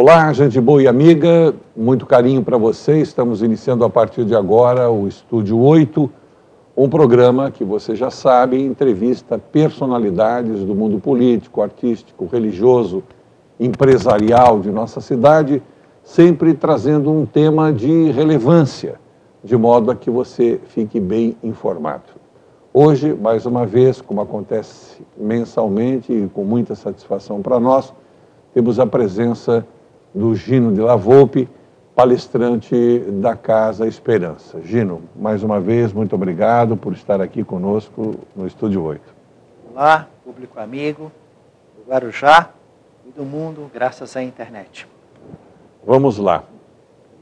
Olá, gente boa e amiga, muito carinho para vocês. Estamos iniciando a partir de agora o Estúdio 8, um programa que você já sabe, entrevista personalidades do mundo político, artístico, religioso, empresarial de nossa cidade, sempre trazendo um tema de relevância, de modo a que você fique bem informado. Hoje, mais uma vez, como acontece mensalmente e com muita satisfação para nós, temos a presença do Gino Della Volpe, palestrante da Casa Esperança. Gino, mais uma vez, muito obrigado por estar aqui conosco no Estúdio 8. Olá, público amigo do Guarujá e do mundo, graças à internet. Vamos lá.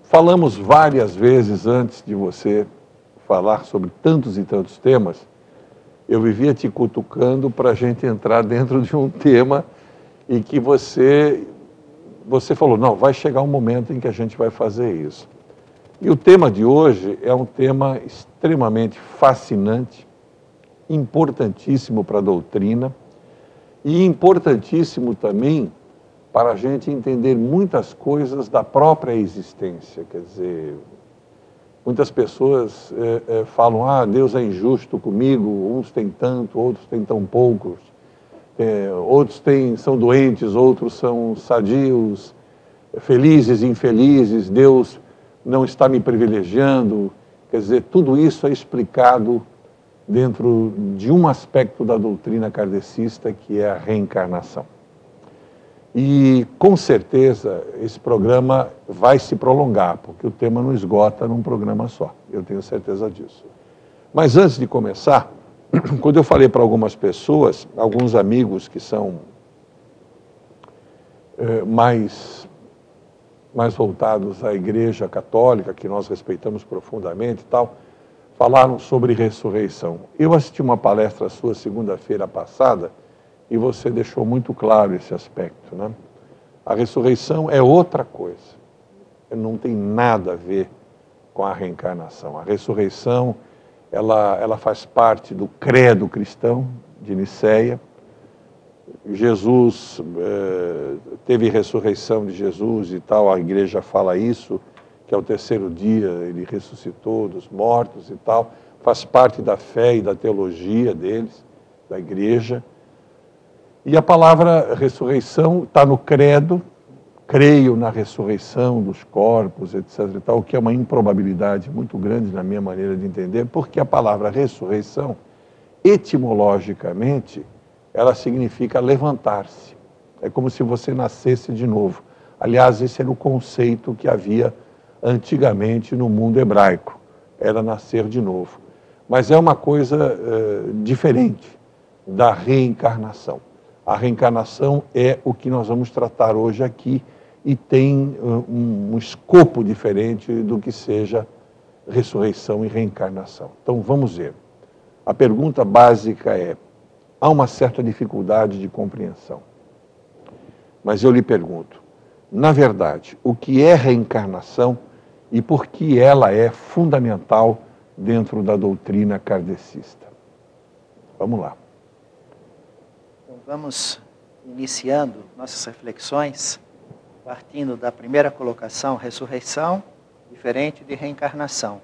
Falamos várias vezes antes de você falar sobre tantos e tantos temas, eu vivia te cutucando para a gente entrar dentro de um tema e que você falou, não, vai chegar um momento em que a gente vai fazer isso. E o tema de hoje é um tema extremamente fascinante, importantíssimo para a doutrina e importantíssimo também para a gente entender muitas coisas da própria existência. Quer dizer, muitas pessoas falam, Deus é injusto comigo, uns têm tanto, outros têm tão poucos. Outros são doentes, outros são sadios, felizes e infelizes, Deus não está me privilegiando. Quer dizer, tudo isso é explicado dentro de um aspecto da doutrina kardecista, que é a reencarnação. E, com certeza, esse programa vai se prolongar, porque o tema não esgota num programa só, eu tenho certeza disso. Mas, antes de começar, quando eu falei para algumas pessoas, alguns amigos que são mais voltados à Igreja Católica, que nós respeitamos profundamente e tal, falaram sobre ressurreição. Eu assisti uma palestra sua segunda-feira passada e você deixou muito claro esse aspecto, né? A ressurreição é outra coisa, não tem nada a ver com a reencarnação. A ressurreição ela faz parte do credo cristão de Nicéia. Jesus, teve ressurreição de Jesus e tal, a igreja fala isso, que ao terceiro dia ele ressuscitou dos mortos e tal, faz parte da fé e da teologia deles, da igreja. E a palavra ressurreição está no credo, creio na ressurreição dos corpos, etc. e tal, o que é uma improbabilidade muito grande na minha maneira de entender, porque a palavra ressurreição, etimologicamente, ela significa levantar-se. É como se você nascesse de novo. Aliás, esse era o conceito que havia antigamente no mundo hebraico, era nascer de novo. Mas é uma coisa diferente da reencarnação. A reencarnação é o que nós vamos tratar hoje aqui, e tem um escopo diferente do que seja ressurreição e reencarnação. Então, vamos ver. A pergunta básica é, há uma certa dificuldade de compreensão. Mas eu lhe pergunto, na verdade, o que é reencarnação e por que ela é fundamental dentro da doutrina kardecista? Vamos lá. Então, vamos iniciando nossas reflexões partindo da primeira colocação, ressurreição, diferente de reencarnação.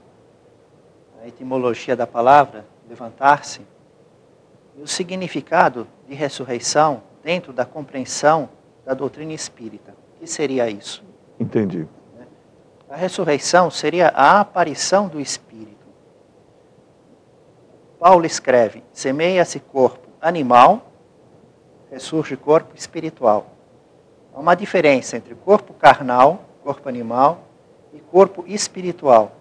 A etimologia da palavra, levantar-se, e o significado de ressurreição dentro da compreensão da doutrina espírita. O que seria isso? Entendi. A ressurreição seria a aparição do espírito. Paulo escreve, semeia-se corpo animal, ressurge corpo espiritual. Há uma diferença entre corpo carnal, corpo animal, e corpo espiritual.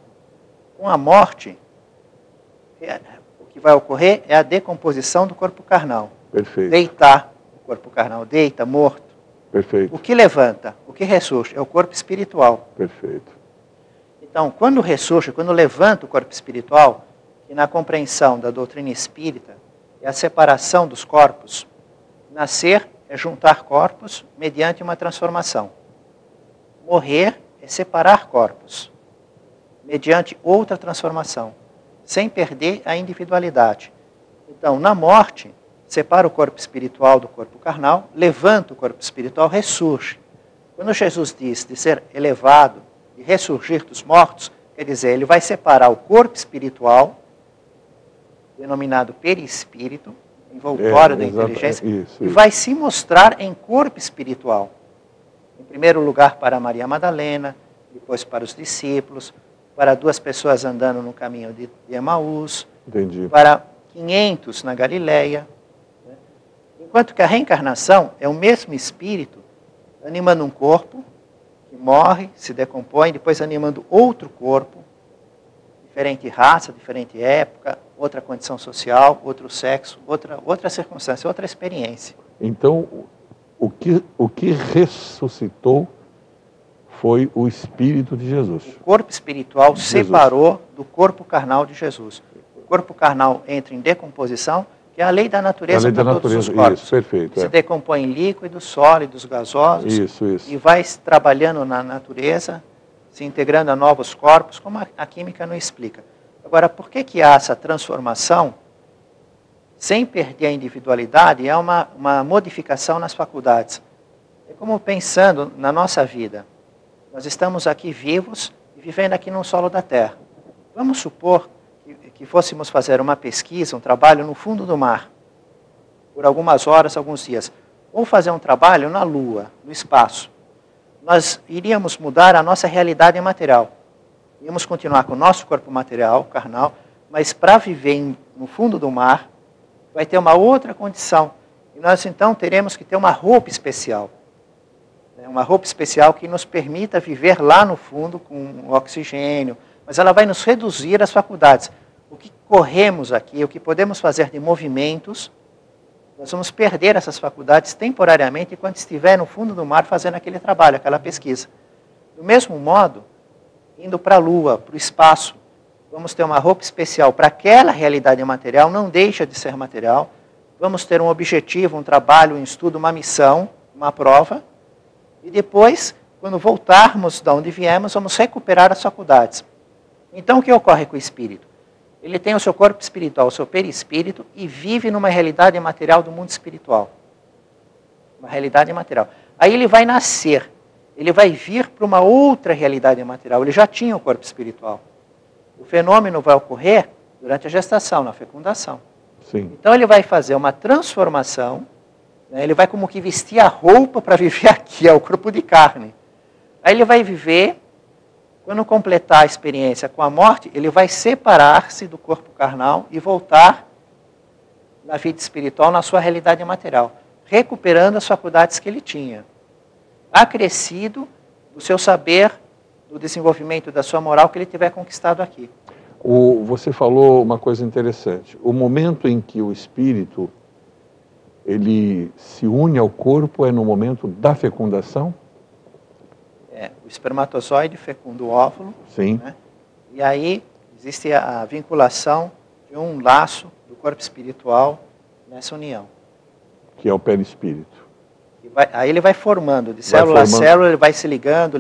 Com a morte, o que vai ocorrer é a decomposição do corpo carnal. Perfeito. Deitar, o corpo carnal deita, morto. Perfeito. O que levanta, o que ressurge, é o corpo espiritual. Perfeito. Então, quando ressurge, quando levanta o corpo espiritual, e na compreensão da doutrina espírita, é a separação dos corpos, nascer é juntar corpos mediante uma transformação. Morrer é separar corpos mediante outra transformação, sem perder a individualidade. Então, na morte, separa o corpo espiritual do corpo carnal, levanta o corpo espiritual, ressurge. Quando Jesus diz de ser elevado, de ressurgir dos mortos, quer dizer, ele vai separar o corpo espiritual, denominado perispírito, envoltório da inteligência, e vai se mostrar em corpo espiritual. Em primeiro lugar para Maria Madalena, depois para os discípulos, para 2 pessoas andando no caminho de Emaús, para 500 na Galileia. Enquanto que a reencarnação é o mesmo espírito animando um corpo que morre, se decompõe, depois animando outro corpo, diferente raça, diferente época, outra condição social, outro sexo, outra circunstância, outra experiência. Então, o que ressuscitou foi o Espírito de Jesus. O corpo espiritual separou do corpo carnal de Jesus. O corpo carnal entra em decomposição, que é a lei da natureza para todos os corpos. Isso, perfeito. Se decompõe em líquidos, sólidos, gasosos, isso. E vai trabalhando na natureza, se integrando a novos corpos, como a química não explica. Agora, por que há essa transformação sem perder a individualidade? É uma modificação nas faculdades. É como pensando na nossa vida. Nós estamos aqui vivos e vivendo aqui no solo da Terra. Vamos supor que fôssemos fazer uma pesquisa, um trabalho no fundo do mar, por algumas horas, alguns dias, ou fazer um trabalho na Lua, no espaço. Nós iríamos mudar a nossa realidade material. Íamos continuar com o nosso corpo material, carnal, mas para viver no fundo do mar, vai ter uma outra condição. E nós, então, teremos que ter uma roupa especial. Uma roupa especial que nos permita viver lá no fundo com oxigênio, mas ela vai nos reduzir as faculdades. O que corremos aqui, o que podemos fazer de movimentos, nós vamos perder essas faculdades temporariamente enquanto estiver no fundo do mar fazendo aquele trabalho, aquela pesquisa. Do mesmo modo, indo para a Lua, para o espaço, vamos ter uma roupa especial para aquela realidade material, não deixa de ser material. Vamos ter um objetivo, um trabalho, um estudo, uma missão, uma prova. E depois, quando voltarmos de onde viemos, vamos recuperar as faculdades. Então, o que ocorre com o espírito? Ele tem o seu corpo espiritual, o seu perispírito, e vive numa realidade material do mundo espiritual. Uma realidade material. Aí ele vai nascer, ele vai vir para uma outra realidade material. Ele já tinha o corpo espiritual. O fenômeno vai ocorrer durante a gestação, na fecundação. Sim. Então ele vai fazer uma transformação, né? Ele vai como que vestir a roupa para viver aqui, é o corpo de carne. Aí ele vai viver. Quando completar a experiência com a morte, ele vai separar-se do corpo carnal e voltar na vida espiritual, na sua realidade material, recuperando as faculdades que ele tinha, acrescido do seu saber, do desenvolvimento da sua moral que ele tiver conquistado aqui. Você falou uma coisa interessante. O momento em que o espírito ele se une ao corpo é no momento da fecundação? O espermatozoide fecunda o óvulo. Sim. Né? E aí existe a vinculação de um laço do corpo espiritual nessa união. Que é o perispírito. Aí ele vai formando, de célula a célula, ele vai se ligando,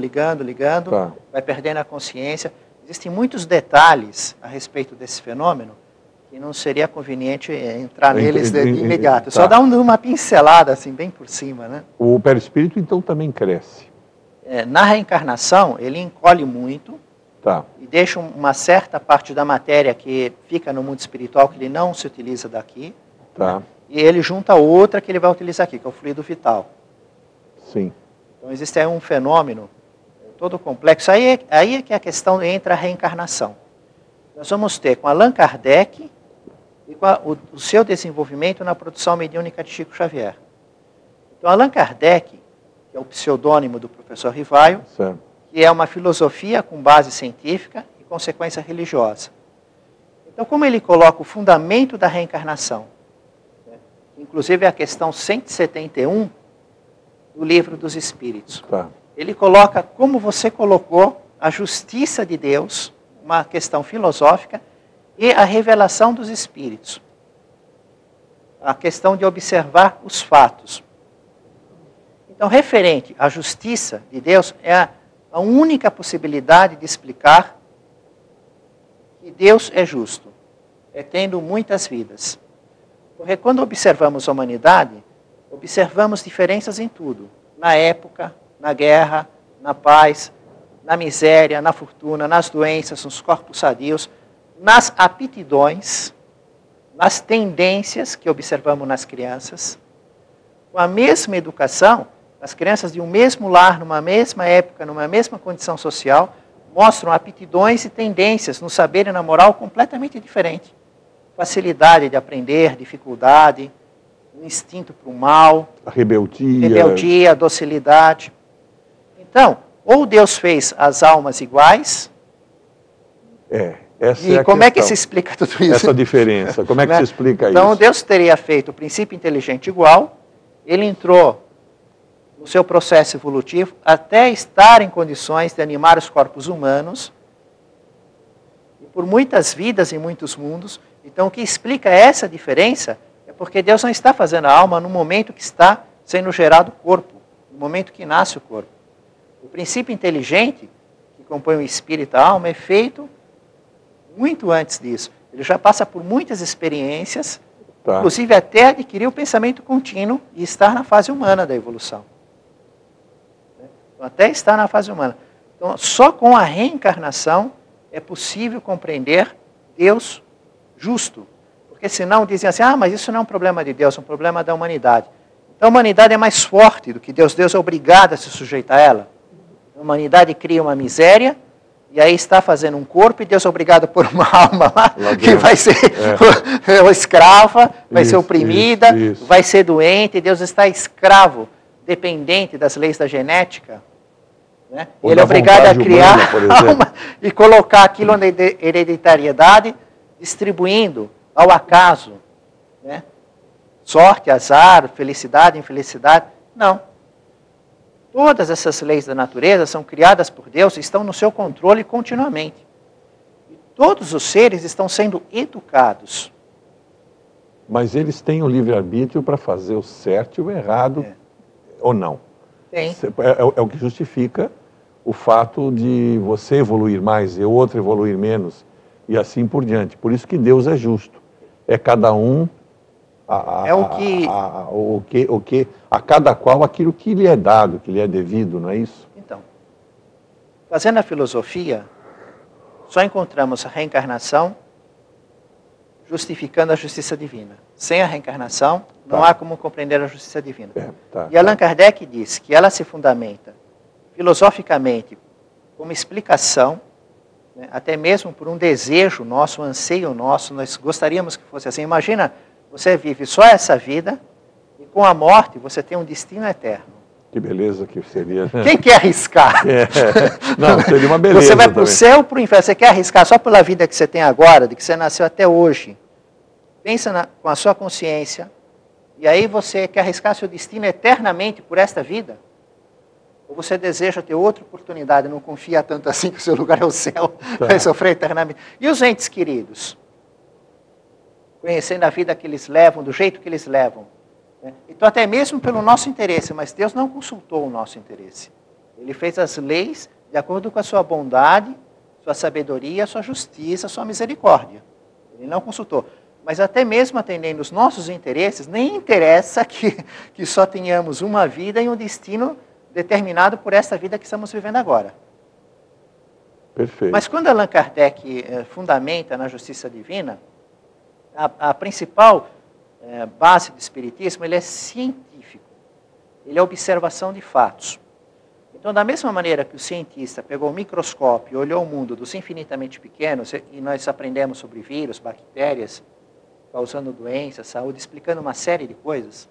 Tá. vai perdendo a consciência. Existem muitos detalhes a respeito desse fenômeno que não seria conveniente entrar neles de imediato. Tá. Só dar uma pincelada assim, bem por cima. Né? O perispírito, então, também cresce. Na reencarnação, ele encolhe muito, tá, e deixa uma certa parte da matéria que fica no mundo espiritual, que ele não se utiliza daqui, tá, né? E ele junta outra que ele vai utilizar aqui, que é o fluido vital. Sim. Então existe aí um fenômeno todo complexo. Aí é que a questão entra a reencarnação. Nós vamos ter com Allan Kardec e com o seu desenvolvimento na produção mediúnica de Chico Xavier. Então Allan Kardec, que é o pseudônimo do professor Rivaio, certo, que é uma filosofia com base científica e consequência religiosa. Então, como ele coloca o fundamento da reencarnação, né? Inclusive a questão 171 do Livro dos Espíritos, tá, ele coloca, como você colocou, a justiça de Deus, uma questão filosófica, e a revelação dos Espíritos, a questão de observar os fatos. Então, referente à justiça de Deus, é a única possibilidade de explicar que Deus é justo, tendo muitas vidas. Porque quando observamos a humanidade, observamos diferenças em tudo, na época, na guerra, na paz, na miséria, na fortuna, nas doenças, nos corpos sadios, nas aptidões, nas tendências que observamos nas crianças. Com a mesma educação, as crianças de um mesmo lar, numa mesma época, numa mesma condição social, mostram aptidões e tendências no saber e na moral completamente diferentes. Facilidade de aprender, dificuldade, o instinto para o mal, a rebeldia, a docilidade. Então, ou Deus fez as almas iguais, essa e é a como questão. é que se explica tudo isso? Essa diferença, como é que se explica isso? Então, Deus teria feito o princípio inteligente igual, ele entrou no seu processo evolutivo até estar em condições de animar os corpos humanos, e por muitas vidas em muitos mundos. Então, o que explica essa diferença é porque Deus não está fazendo a alma no momento que está sendo gerado o corpo, no momento que nasce o corpo. O princípio inteligente, que compõe o espírito e a alma, é feito muito antes disso. Ele já passa por muitas experiências, inclusive até adquirir o pensamento contínuo e estar na fase humana da evolução. Então, até estar na fase humana. Então, só com a reencarnação é possível compreender Deus justo. Porque senão dizem assim, mas isso não é um problema de Deus, é um problema da humanidade. Então a humanidade é mais forte do que Deus. Deus é obrigado a se sujeitar a ela. A humanidade cria uma miséria, e aí está fazendo um corpo, e Deus é obrigado a pôr uma alma lá que vai ser escrava, vai ser oprimida, vai ser doente, e Deus está escravo, dependente das leis da genética. Né? Ele é obrigado a criar alma e colocar aquilo na hereditariedade, distribuindo ao acaso. Né? Sorte, azar, felicidade, infelicidade. Não. Todas essas leis da natureza são criadas por Deus e estão no seu controle continuamente. E todos os seres estão sendo educados. Mas eles têm o livre-arbítrio para fazer o certo e o errado, ou não? Tem. É o que justifica o fato de você evoluir mais e o outro evoluir menos, e assim por diante. Por isso que Deus é justo. É cada um... a cada qual aquilo que lhe é dado, que lhe é devido, não é isso? Então, fazendo a filosofia, só encontramos a reencarnação justificando a justiça divina. Sem a reencarnação, não há como compreender a justiça divina. E Allan Kardec diz que ela se fundamenta filosoficamente como explicação, né, até mesmo por um desejo nosso, um anseio nosso, nós gostaríamos que fosse assim. Imagina, você vive só essa vida e com a morte você tem um destino eterno. Que beleza que seria. Né? Quem quer arriscar? Não, seria uma beleza. Você vai para o céu ou para o inferno? Você quer arriscar só pela vida que você tem agora, de que você nasceu até hoje? Pensa com a sua consciência, e aí você quer arriscar seu destino eternamente por esta vida? Ou você deseja ter outra oportunidade, não confia tanto assim que o seu lugar é o céu, vai sofrer eternamente? E os entes queridos? Conhecendo a vida que eles levam, do jeito que eles levam. Né? Então, até mesmo pelo nosso interesse, mas Deus não consultou o nosso interesse. Ele fez as leis de acordo com a sua bondade, sua sabedoria, sua justiça, sua misericórdia. Ele não consultou. Mas até mesmo atendendo os nossos interesses, nem interessa que só tenhamos uma vida e um destino determinado por essa vida que estamos vivendo agora. Perfeito. Mas quando Allan Kardec fundamenta na justiça divina, a principal base do Espiritismo, ele é científico. Ele é observação de fatos. Então, da mesma maneira que o cientista pegou o microscópio e olhou o mundo dos infinitamente pequenos, e nós aprendemos sobre vírus, bactérias, causando doenças, saúde, explicando uma série de coisas.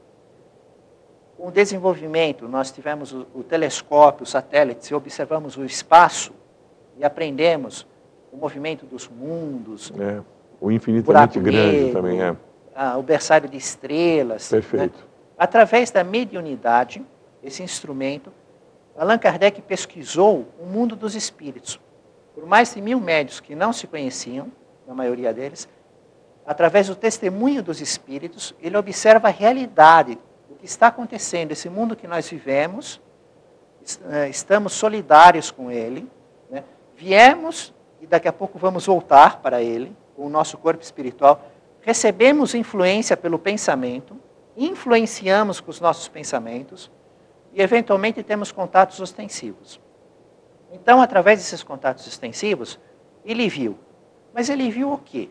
Com o desenvolvimento, nós tivemos o telescópio, os satélites, e observamos o espaço e aprendemos o movimento dos mundos. O infinitamente grande também é. O berçário de estrelas. Perfeito. Né? Através da mediunidade, esse instrumento, Allan Kardec pesquisou o mundo dos espíritos. Por mais de 1000 médiuns que não se conheciam, na maioria deles, através do testemunho dos espíritos, ele observa a realidade, o que está acontecendo, esse mundo que nós vivemos, estamos solidários com ele, né? Viemos e daqui a pouco vamos voltar para ele, com o nosso corpo espiritual, recebemos influência pelo pensamento, influenciamos com os nossos pensamentos, e eventualmente temos contatos ostensivos. Então, através desses contatos ostensivos, ele viu. Mas ele viu o quê?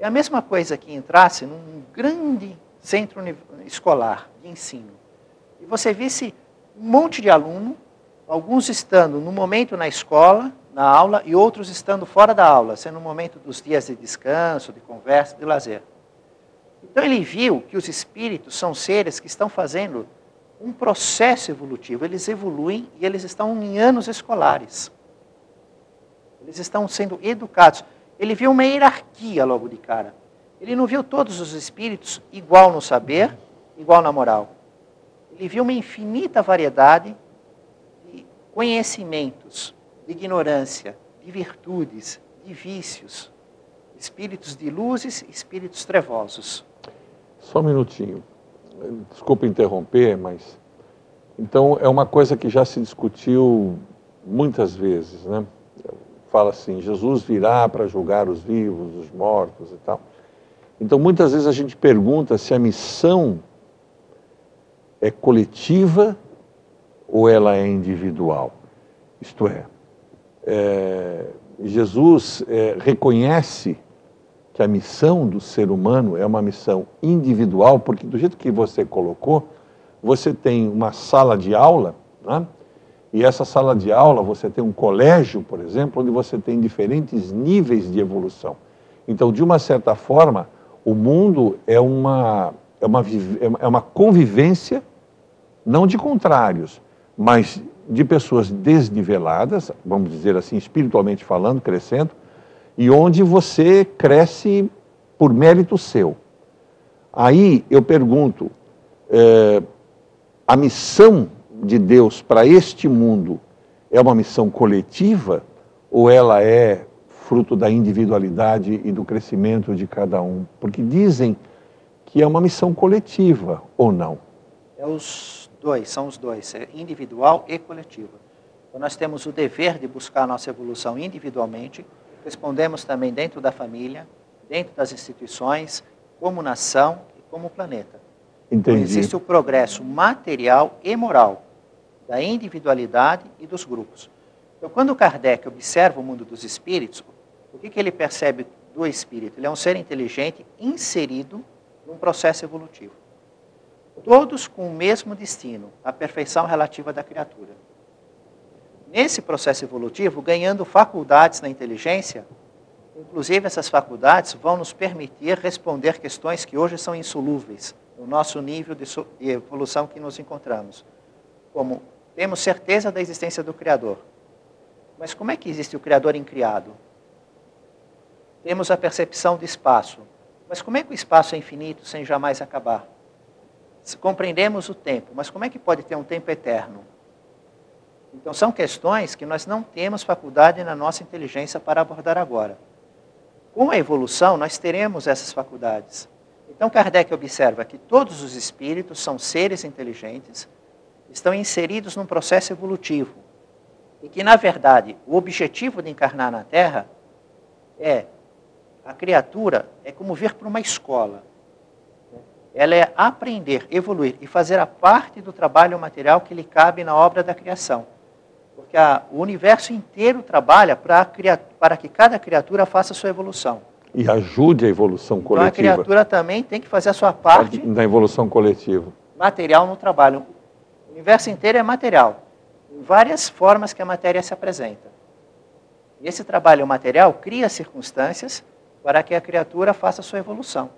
É a mesma coisa que entrasse num grande centro escolar de ensino e você visse um monte de aluno, alguns estando no momento na escola, na aula, e outros estando fora da aula, sendo um momento dos dias de descanso, de conversa, de lazer. Então ele viu que os espíritos são seres que estão fazendo um processo evolutivo, eles evoluem e eles estão em anos escolares. Eles estão sendo educados. Ele viu uma hierarquia logo de cara. Ele não viu todos os espíritos igual no saber, igual na moral. Ele viu uma infinita variedade de conhecimentos, de ignorância, de virtudes, de vícios, espíritos de luzes, espíritos trevosos. Só um minutinho. Desculpa interromper, mas... Então, é uma coisa que já se discutiu muitas vezes, né? Fala assim, Jesus virá para julgar os vivos, os mortos e tal. Então, muitas vezes a gente pergunta se a missão é coletiva ou ela é individual. Isto é, Jesus reconhece que a missão do ser humano é uma missão individual, porque do jeito que você colocou, você tem uma sala de aula, né? E essa sala de aula, você tem um colégio, por exemplo, onde você tem diferentes níveis de evolução. Então, de uma certa forma, o mundo é uma convivência, não de contrários, mas de pessoas desniveladas, vamos dizer assim, espiritualmente falando, crescendo, e onde você cresce por mérito seu. Aí eu pergunto, a missão de Deus para este mundo é uma missão coletiva ou ela é fruto da individualidade e do crescimento de cada um? Porque dizem que é uma missão coletiva, ou não? São os dois, é individual e coletiva. Então nós temos o dever de buscar a nossa evolução individualmente, respondemos também dentro da família, dentro das instituições, como nação e como planeta. Entendi. Então existe o progresso material e moral, da individualidade e dos grupos. Então quando Kardec observa o mundo dos espíritos, o que ele percebe do espírito? Ele é um ser inteligente inserido num processo evolutivo. Todos com o mesmo destino, a perfeição relativa da criatura. Nesse processo evolutivo, ganhando faculdades na inteligência, inclusive essas faculdades vão nos permitir responder questões que hoje são insolúveis, no nosso nível de evolução que nos encontramos. Como temos certeza da existência do Criador. Mas como é que existe o Criador incriado? Temos a percepção de espaço. Mas como é que o espaço é infinito sem jamais acabar? Compreendemos o tempo, mas como é que pode ter um tempo eterno? Então são questões que nós não temos faculdade na nossa inteligência para abordar agora. Com a evolução, nós teremos essas faculdades. Então Kardec observa que todos os espíritos são seres inteligentes, estão inseridos num processo evolutivo. E que, na verdade, o objetivo de encarnar na Terra a criatura é como vir para uma escola. Ela é aprender, evoluir e fazer a parte do trabalho material que lhe cabe na obra da criação. Porque o universo inteiro trabalha para que cada criatura faça a sua evolução. E ajude a evolução coletiva. Então a criatura também tem que fazer a sua parte da evolução coletiva. Material no trabalho. O universo inteiro é material. Em várias formas que a matéria se apresenta. E esse trabalho material cria circunstâncias para que a criatura faça a sua evolução.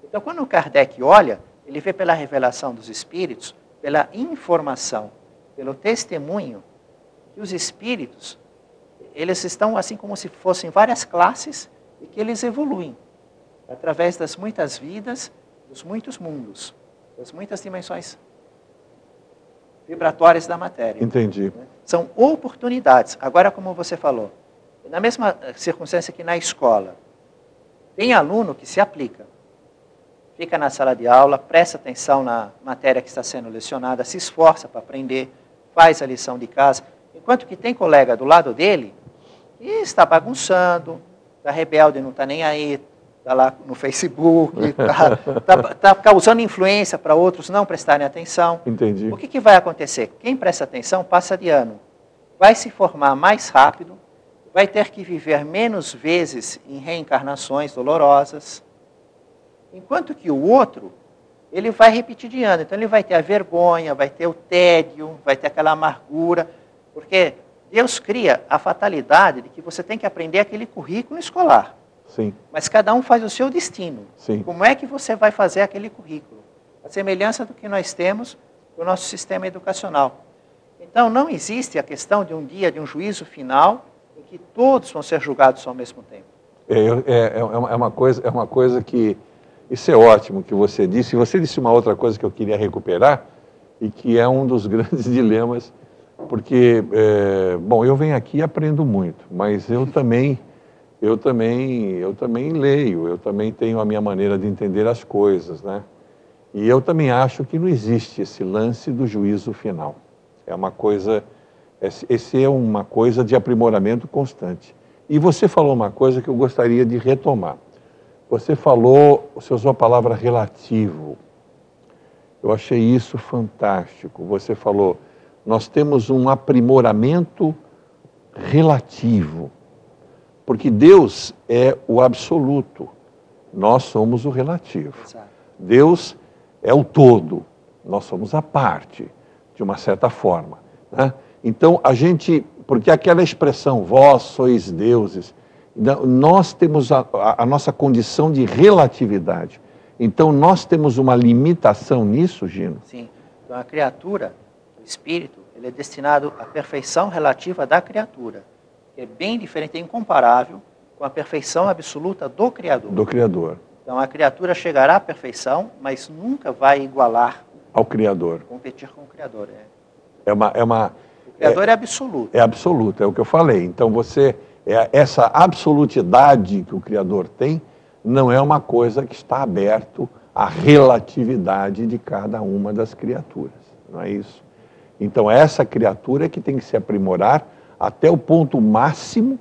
Então, quando o Kardec olha, ele vê pela revelação dos espíritos, pela informação, pelo testemunho, que os espíritos, eles estão assim como se fossem várias classes e que eles evoluem através das muitas vidas, dos muitos mundos, das muitas dimensões vibratórias da matéria. Entendi. São oportunidades. Agora, como você falou, na mesma circunstância que na escola, tem aluno que se aplica. Fica na sala de aula, presta atenção na matéria que está sendo lecionada, se esforça para aprender, faz a lição de casa, enquanto que tem colega do lado dele que está bagunçando, está rebelde, não está nem aí, está lá no Facebook, está causando influência para outros não prestarem atenção. Entendi. O que vai acontecer? Quem presta atenção passa de ano, vai se formar mais rápido, vai ter que viver menos vezes em reencarnações dolorosas, enquanto que o outro, ele vai repetir de ano. Então ele vai ter a vergonha, vai ter o tédio, vai ter aquela amargura, porque Deus cria a fatalidade de que você tem que aprender aquele currículo escolar. Sim. Mas cada um faz o seu destino. Sim. Como é que você vai fazer aquele currículo? A semelhança do que nós temos no nosso sistema educacional. Então, não existe a questão de um dia, de um juízo final, em que todos vão ser julgados ao mesmo tempo. É uma coisa que... Isso é ótimo que você disse. E você disse uma outra coisa que eu queria recuperar, e que é um dos grandes dilemas, porque, bom, eu venho aqui e aprendo muito, mas eu também leio, eu também tenho a minha maneira de entender as coisas, né? E eu também acho que não existe esse lance do juízo final. É uma coisa de aprimoramento constante. E você falou uma coisa que eu gostaria de retomar. Você usou a palavra relativo. Eu achei isso fantástico. Você falou, nós temos um aprimoramento relativo. Porque Deus é o absoluto, nós somos o relativo. Exato. Deus é o todo, nós somos a parte, de uma certa forma, né? Então, porque aquela expressão, vós sois deuses, nós temos a nossa condição de relatividade. Então, nós temos uma limitação nisso, Gino? Sim. Então, a criatura, o espírito, ele é destinado à perfeição relativa da criatura. É bem diferente, é incomparável com a perfeição absoluta do Criador. Do Criador. Então a criatura chegará à perfeição, mas nunca vai igualar ao Criador. Competir com o Criador. O Criador é absoluto. É absoluto, é o que eu falei. Então essa absolutidade que o Criador tem não é uma coisa que está aberto à relatividade de cada uma das criaturas. Não é isso? Então essa criatura é que tem que se aprimorar até o ponto máximo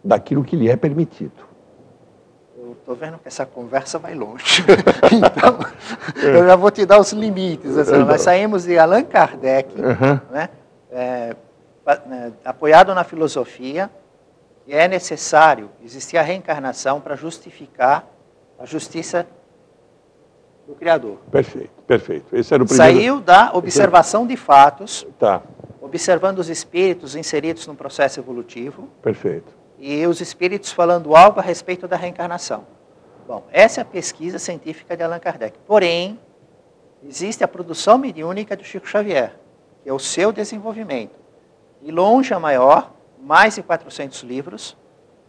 daquilo que lhe é permitido. Eu estou vendo que essa conversa vai longe. Então, eu já vou te dar os limites. Assim, nós saímos de Allan Kardec, né, apoiado na filosofia, que é necessário existir a reencarnação para justificar a justiça do Criador. Perfeito, perfeito. Esse era o primeiro... Saiu da observação de fatos, tá, observando os espíritos inseridos no processo evolutivo. Perfeito. E os espíritos falando algo a respeito da reencarnação. Bom, essa é a pesquisa científica de Allan Kardec. Porém, existe a produção mediúnica do Chico Xavier, que é o seu desenvolvimento. De longe a maior, mais de 400 livros,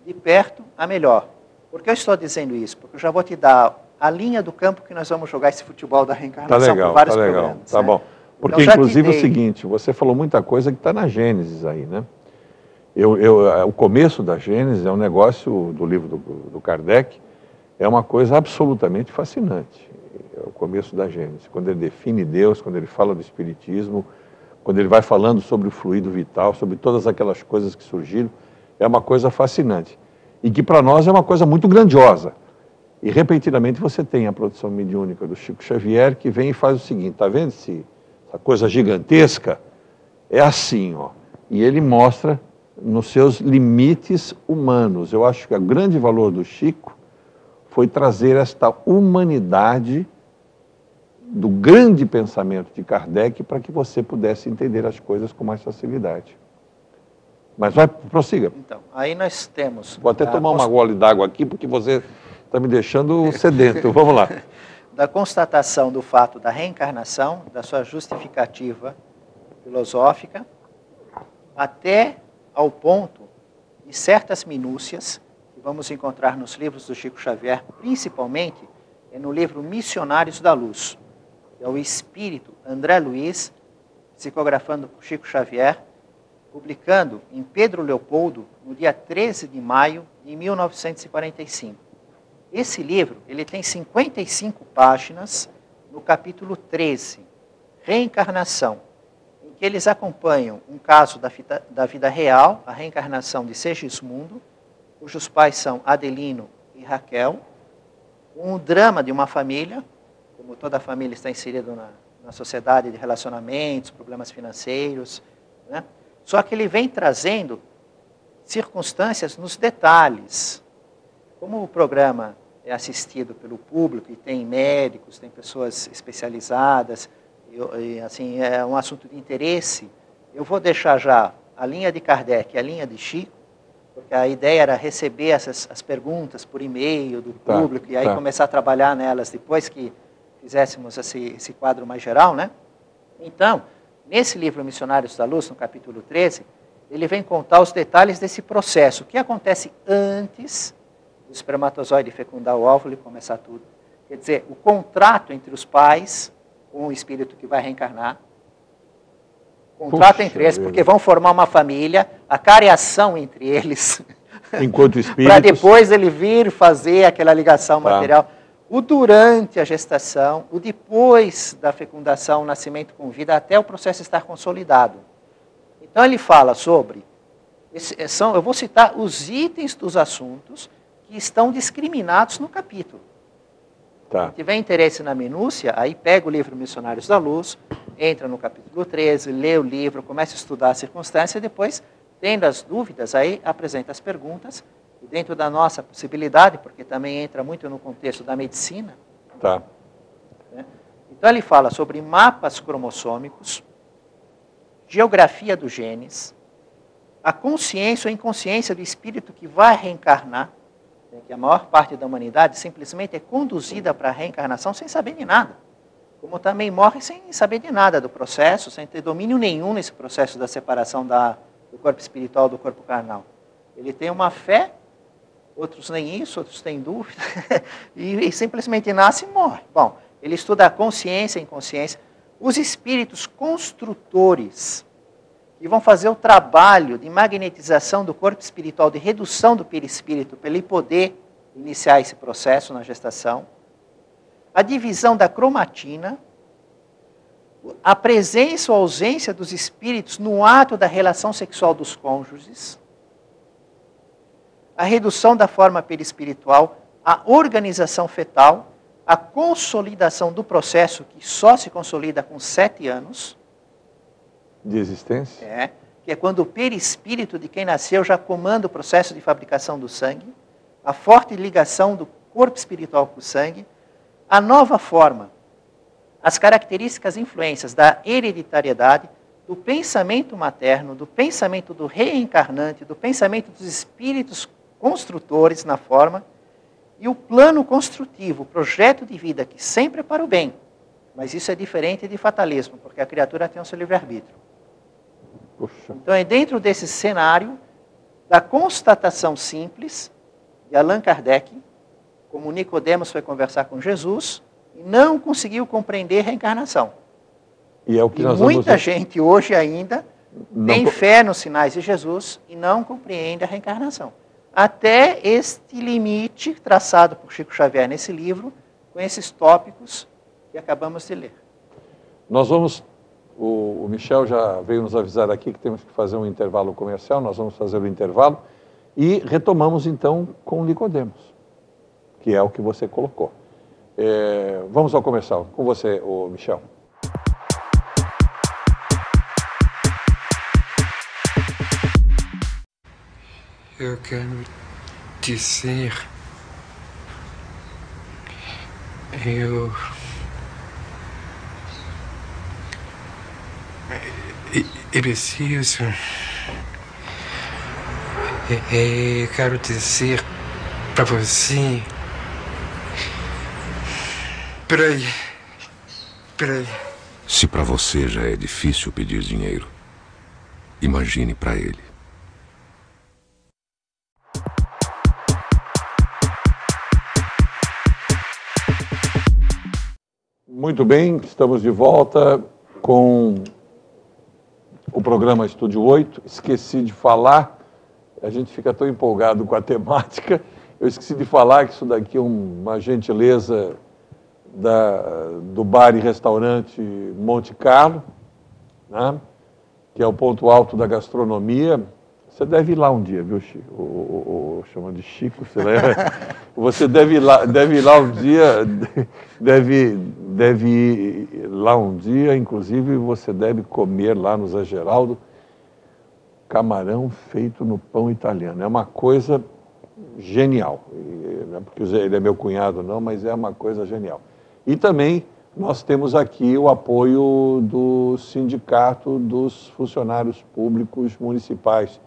de perto a melhor. Por que eu estou dizendo isso? Porque eu já vou te dar a linha do campo que nós vamos jogar esse futebol da reencarnação por vários problemas. Tá bom. Porque, então, inclusive, é o seguinte, você falou muita coisa que está na Gênesis aí, né? O começo da Gênesis é um negócio do livro do Kardec, é uma coisa absolutamente fascinante. É o começo da Gênesis, quando ele define Deus, quando ele fala do Espiritismo, quando ele vai falando sobre o fluido vital, sobre todas aquelas coisas que surgiram, é uma coisa fascinante. E que para nós é uma coisa muito grandiosa. E repentinamente você tem a produção mediúnica do Chico Xavier, que vem e faz o seguinte, está vendo essa coisa gigantesca? É assim, ó. E ele mostra nos seus limites humanos. Eu acho que o grande valor do Chico foi trazer esta humanidade do grande pensamento de Kardec para que você pudesse entender as coisas com mais facilidade. Mas prossiga. Então, aí nós temos... Vou até tomar uma gole d'água aqui, porque você está me deixando sedento. Vamos lá. Da constatação do fato da reencarnação, da sua justificativa filosófica, até ao ponto de certas minúcias que vamos encontrar nos livros do Chico Xavier, principalmente no livro Missionários da Luz, que é o espírito André Luiz, psicografando por Chico Xavier, publicando em Pedro Leopoldo, no dia 13 de maio de 1945. Esse livro ele tem 55 páginas no capítulo 13, Reencarnação, em que eles acompanham um caso da vida real, a reencarnação de Segismundo, cujos pais são Adelino e Raquel, um drama de uma família, como toda família está inserida na sociedade de relacionamentos, problemas financeiros, né? Só que ele vem trazendo circunstâncias nos detalhes. Como o programa é assistido pelo público e tem médicos, tem pessoas especializadas, e assim, é um assunto de interesse, eu vou deixar já a linha de Kardec e a linha de Chico, porque a ideia era receber as perguntas por e-mail do público e aí começar a trabalhar nelas depois que fizéssemos esse quadro mais geral, né? Então, nesse livro Missionários da Luz, no capítulo 13, ele vem contar os detalhes desse processo, o que acontece antes do espermatozoide fecundar o óvulo e começar tudo. Quer dizer, o contrato entre os pais com o espírito que vai reencarnar, contrato entre eles, porque vão formar uma família, a careação entre eles, enquanto espíritos, para depois ele vir fazer aquela ligação material. O durante a gestação, o depois da fecundação, o nascimento com vida, até o processo estar consolidado. Então ele fala sobre, eu vou citar os itens dos assuntos que estão discriminados no capítulo. Se tiver interesse na minúcia, aí pega o livro Missionários da Luz, entra no capítulo 13, lê o livro, começa a estudar a circunstância e depois, tendo as dúvidas, aí apresenta as perguntas, e dentro da nossa possibilidade, porque também entra muito no contexto da medicina. Né? Então ele fala sobre mapas cromossômicos, geografia dos genes, a consciência ou inconsciência do espírito que vai reencarnar, que a maior parte da humanidade simplesmente é conduzida para a reencarnação sem saber de nada. Como também morre sem saber de nada do processo, sem ter domínio nenhum nesse processo da separação do corpo espiritual do corpo carnal. Ele tem uma fé, outros nem isso, outros têm dúvida, e simplesmente nasce e morre. Bom, ele estuda a consciência e a inconsciência, os espíritos construtores, que vão fazer o trabalho de magnetização do corpo espiritual, de redução do perispírito, para ele poder iniciar esse processo na gestação. A divisão da cromatina, a presença ou ausência dos espíritos no ato da relação sexual dos cônjuges, a redução da forma perispiritual, a organização fetal, a consolidação do processo, que só se consolida com 7 anos, de existência? Que é quando o perispírito de quem nasceu já comanda o processo de fabricação do sangue, a forte ligação do corpo espiritual com o sangue, a nova forma, as características e influências da hereditariedade, do pensamento materno, do pensamento do reencarnante, do pensamento dos espíritos construtores na forma, e o plano construtivo, o projeto de vida que sempre é para o bem. Mas isso é diferente de fatalismo, porque a criatura tem o seu livre-arbítrio. Então é dentro desse cenário da constatação simples de Allan Kardec, como Nicodemos foi conversar com Jesus e não conseguiu compreender a reencarnação. E é o que nós muita gente hoje ainda tem fé nos sinais de Jesus e não compreende a reencarnação. Até este limite traçado por Chico Xavier nesse livro, com esses tópicos que acabamos de ler. Nós vamos... O Michel já veio nos avisar aqui que temos que fazer um intervalo comercial, nós vamos fazer o intervalo e retomamos então com Nicodemos, que é o que você colocou. Vamos ao comercial. Com você, Michel. Eu quero dizer... Eu preciso... Eu quero dizer para você... Peraí. Se para você já é difícil pedir dinheiro, imagine para ele. Muito bem, estamos de volta com o programa Estúdio 8. Esqueci de falar, a gente fica tão empolgado com a temática, eu esqueci de falar que isso daqui é uma gentileza do bar e restaurante Monte Carlo, né? Que é o ponto alto da gastronomia. Você deve ir lá um dia, viu, Chico? Chama de Chico, sei lá. Você deve ir lá um dia, deve ir lá um dia, inclusive você deve comer lá no Zé Geraldo camarão feito no pão italiano. É uma coisa genial. Não é porque ele é meu cunhado, não, mas é uma coisa genial. E também nós temos aqui o apoio do Sindicato dos Funcionários Públicos Municipais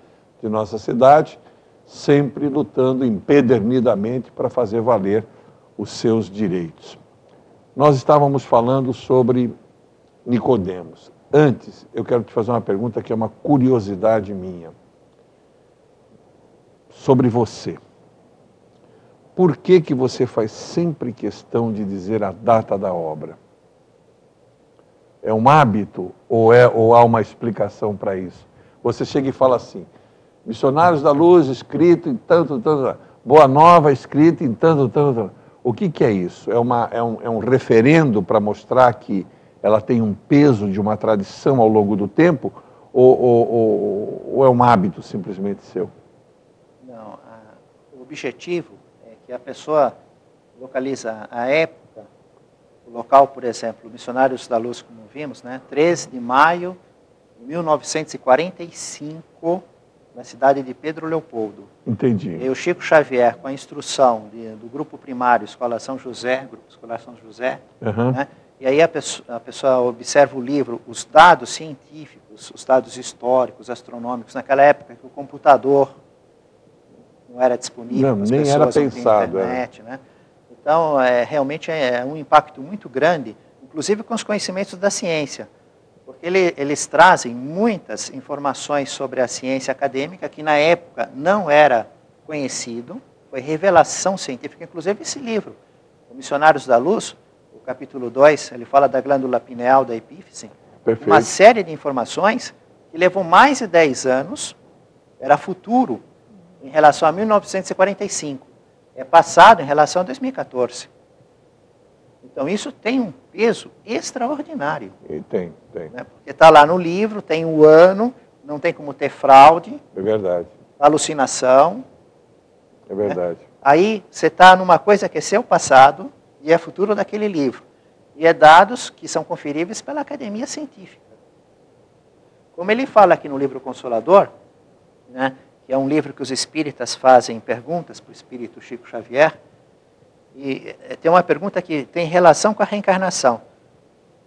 de nossa cidade, sempre lutando empedernidamente para fazer valer os seus direitos. Nós estávamos falando sobre Nicodemos. Antes, eu quero te fazer uma pergunta que é uma curiosidade minha. Sobre você. Por que você faz sempre questão de dizer a data da obra? É um hábito ou há uma explicação para isso? Você chega e fala assim, Missionários da Luz, escrito em tanto, Boa Nova, escrito em tanto. O que é isso? É um referendo para mostrar que ela tem um peso de uma tradição ao longo do tempo? Ou é um hábito simplesmente seu? Não, o objetivo é que a pessoa localiza a época, o local, por exemplo, Missionários da Luz, como vimos, né, 13 de maio de 1945, na cidade de Pedro Leopoldo. Entendi. E o Chico Xavier, com a instrução do Grupo Primário Escola São José, Grupo Escolar São José, né, e aí a pessoa observa o livro, os dados científicos, os dados históricos, astronômicos, naquela época que o computador não era disponível, não, nem era pensado. Internet, né? Então, realmente é um impacto muito grande, inclusive com os conhecimentos da ciência, porque eles trazem muitas informações sobre a ciência acadêmica que na época não era conhecido, foi revelação científica, inclusive esse livro, o Missionários da Luz, o capítulo 2, ele fala da glândula pineal da epífise, Perfeito. Uma série de informações que levou mais de 10 anos, era futuro em relação a 1945, é passado em relação a 2014. Então isso tem um peso extraordinário. E tem. Né? Porque está lá no livro, tem o ano, não tem como ter fraude. É verdade. Alucinação. É verdade. Né? Aí você está numa coisa que é seu passado e é futuro daquele livro. E é dados que são conferíveis pela academia científica. Como ele fala aqui no livro Consolador, né, que é um livro que os espíritas fazem perguntas para o espírito Chico Xavier, e tem uma pergunta que tem relação com a reencarnação.